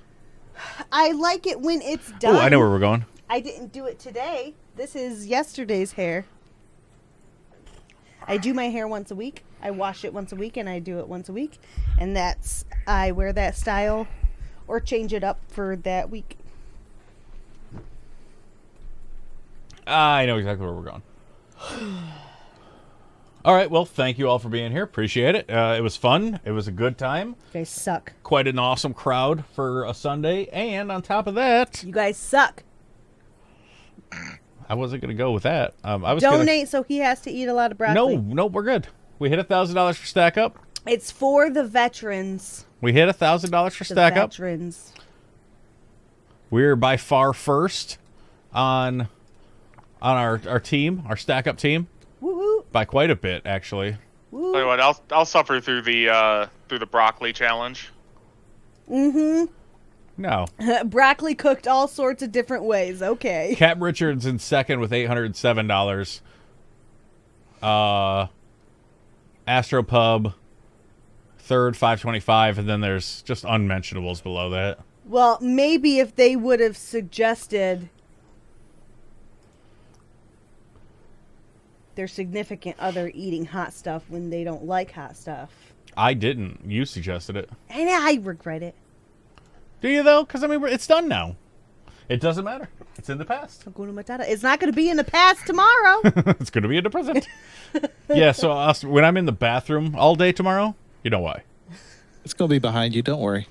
I like it when it's done. Oh, I know where we're going. I didn't do it today. This is yesterday's hair. I do my hair once a week. I wash it once a week, and I do it once a week. And I wear that style or change it up for that week. I know exactly where we're going. All right, well, thank you all for being here. Appreciate it. It was fun. It was a good time. You guys suck. Quite an awesome crowd for a Sunday. And on top of that, You guys suck. I wasn't going to go with that. I was Donate so he has to eat a lot of broccoli. No, we're good. We hit $1,000 for Stack Up. It's for the veterans. We hit $1,000 for The Stack Up. veterans. We're by far first on our team, our Stack Up team, Woo by quite a bit, actually. woo. Tell you what, I'll suffer through the broccoli challenge. Mm-hmm. No. Broccoli cooked all sorts of different ways. Okay. Cap Richards in second with $807. Astropub third, $525, and then there's just unmentionables below that. Well, maybe if they would have suggested their significant other eating hot stuff when they don't like hot stuff. I didn't. You suggested it. And I regret it. Do you, though? Because, I mean, it's done now. It doesn't matter. It's in the past. Hakuna Matata. It's not going to be in the past tomorrow. It's going to be in the present. Yeah, so when I'm in the bathroom all day tomorrow, you know why. It's going to be behind you. Don't worry.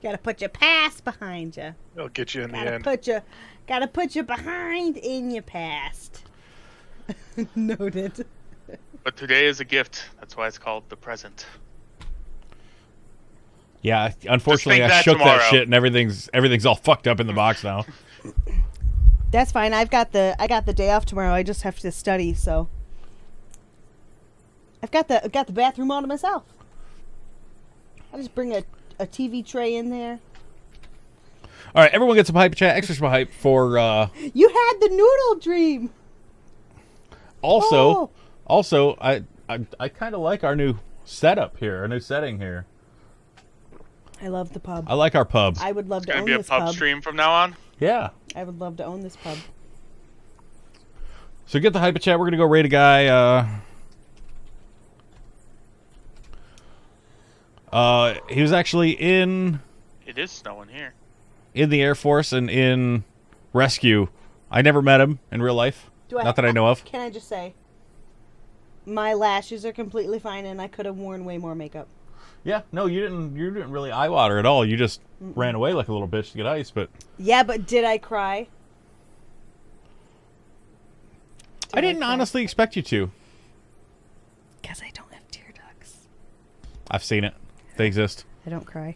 Got to put your past behind you. It'll get you in the Got to end. put your behind in your past. Noted. But today is a gift. That's why it's called the present. Yeah, unfortunately, think I that shook that tomorrow. shit, and everything's all fucked up in the box now. That's fine. I got the day off tomorrow. I just have to study, so I've got the bathroom all to myself. I just bring a TV tray in there. All right, everyone gets some hype chat, extra hype for. You had the noodle dream. Also, Oh. I kind of like our new setup here, our new setting here. I love the pub. I like our pub. I would love It's to gonna own be a this pub pub. stream from now on. Yeah. I would love to own this pub. So get the hype chat. We're gonna go raid a guy. He was actually in It is snowing here. the Air Force and in rescue. I never met him in real life. Not that I know of. Can I just say, my lashes are completely fine, and I could have worn way more makeup. Yeah, no, you didn't really eye water at all. You just ran away like a little bitch to get ice, but Yeah, but did I cry? I didn't honestly expect you to. Because I don't have tear ducts. I've seen it. They exist. I don't cry.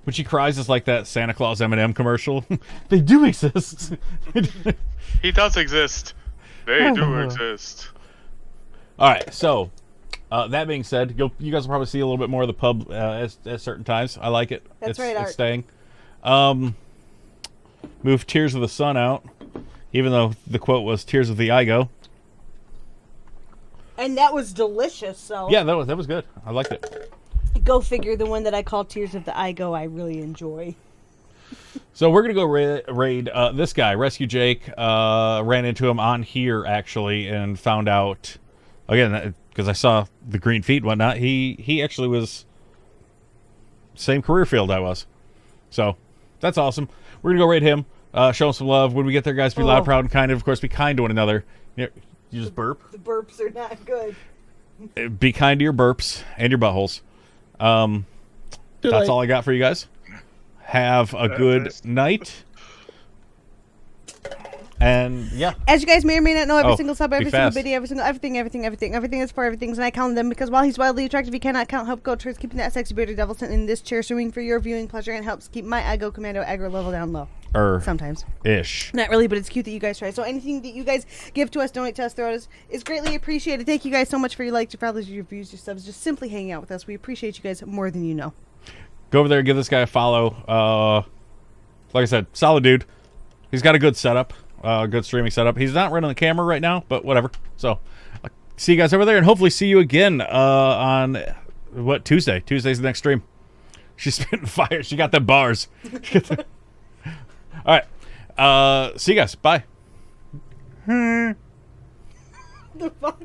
When she cries, it's like that Santa Claus M&M commercial. They do exist. He does exist. They do exist. All right, so that being said, you guys will probably see a little bit more of the pub at certain times. I like it. That's right, Art. It's staying. Move Tears of the Sun out, even though the quote was Tears of the Igo. And that was delicious, so... Yeah, that was good. I liked it. Go figure, the one that I call Tears of the Igo I really enjoy. So we're going to go raid this guy, Rescue Jake. Ran into him on here, actually, and found out, again, because I saw the green feet and whatnot, he actually was same career field I was. So that's awesome. We're going to go raid him, show him some love. When we get there, guys, be loud, proud, and kind. Of course, be kind to one another. You just burp. The burps are not good. Be kind to your burps and your buttholes. That's all I got for you guys. Have a good night. And yeah, as you guys may or may not know, every single sub, every single fast. video, everything is for everything's, and I count them because while he's wildly attractive, he cannot count. Help go towards keeping that sexy bearded devil sitting in this chair, swimming for your viewing pleasure, and helps keep my Igo Commando aggro level down low. Sometimes. Ish. Not really, but it's cute that you guys try. So anything that you guys give to us, donate to us, throw at us, is greatly appreciated. Thank you guys so much for your likes, your follows, your views, your subs, just simply hanging out with us. We appreciate you guys more than you know. Go over there, give this guy a follow. Like I said, solid dude. He's got a good setup, good streaming setup. He's not running the camera right now, but whatever. So, see you guys over there, and hopefully see you again on Tuesday. Tuesday's the next stream. She's spitting fire. She got them bars. All right. See you guys. Bye. The fuck?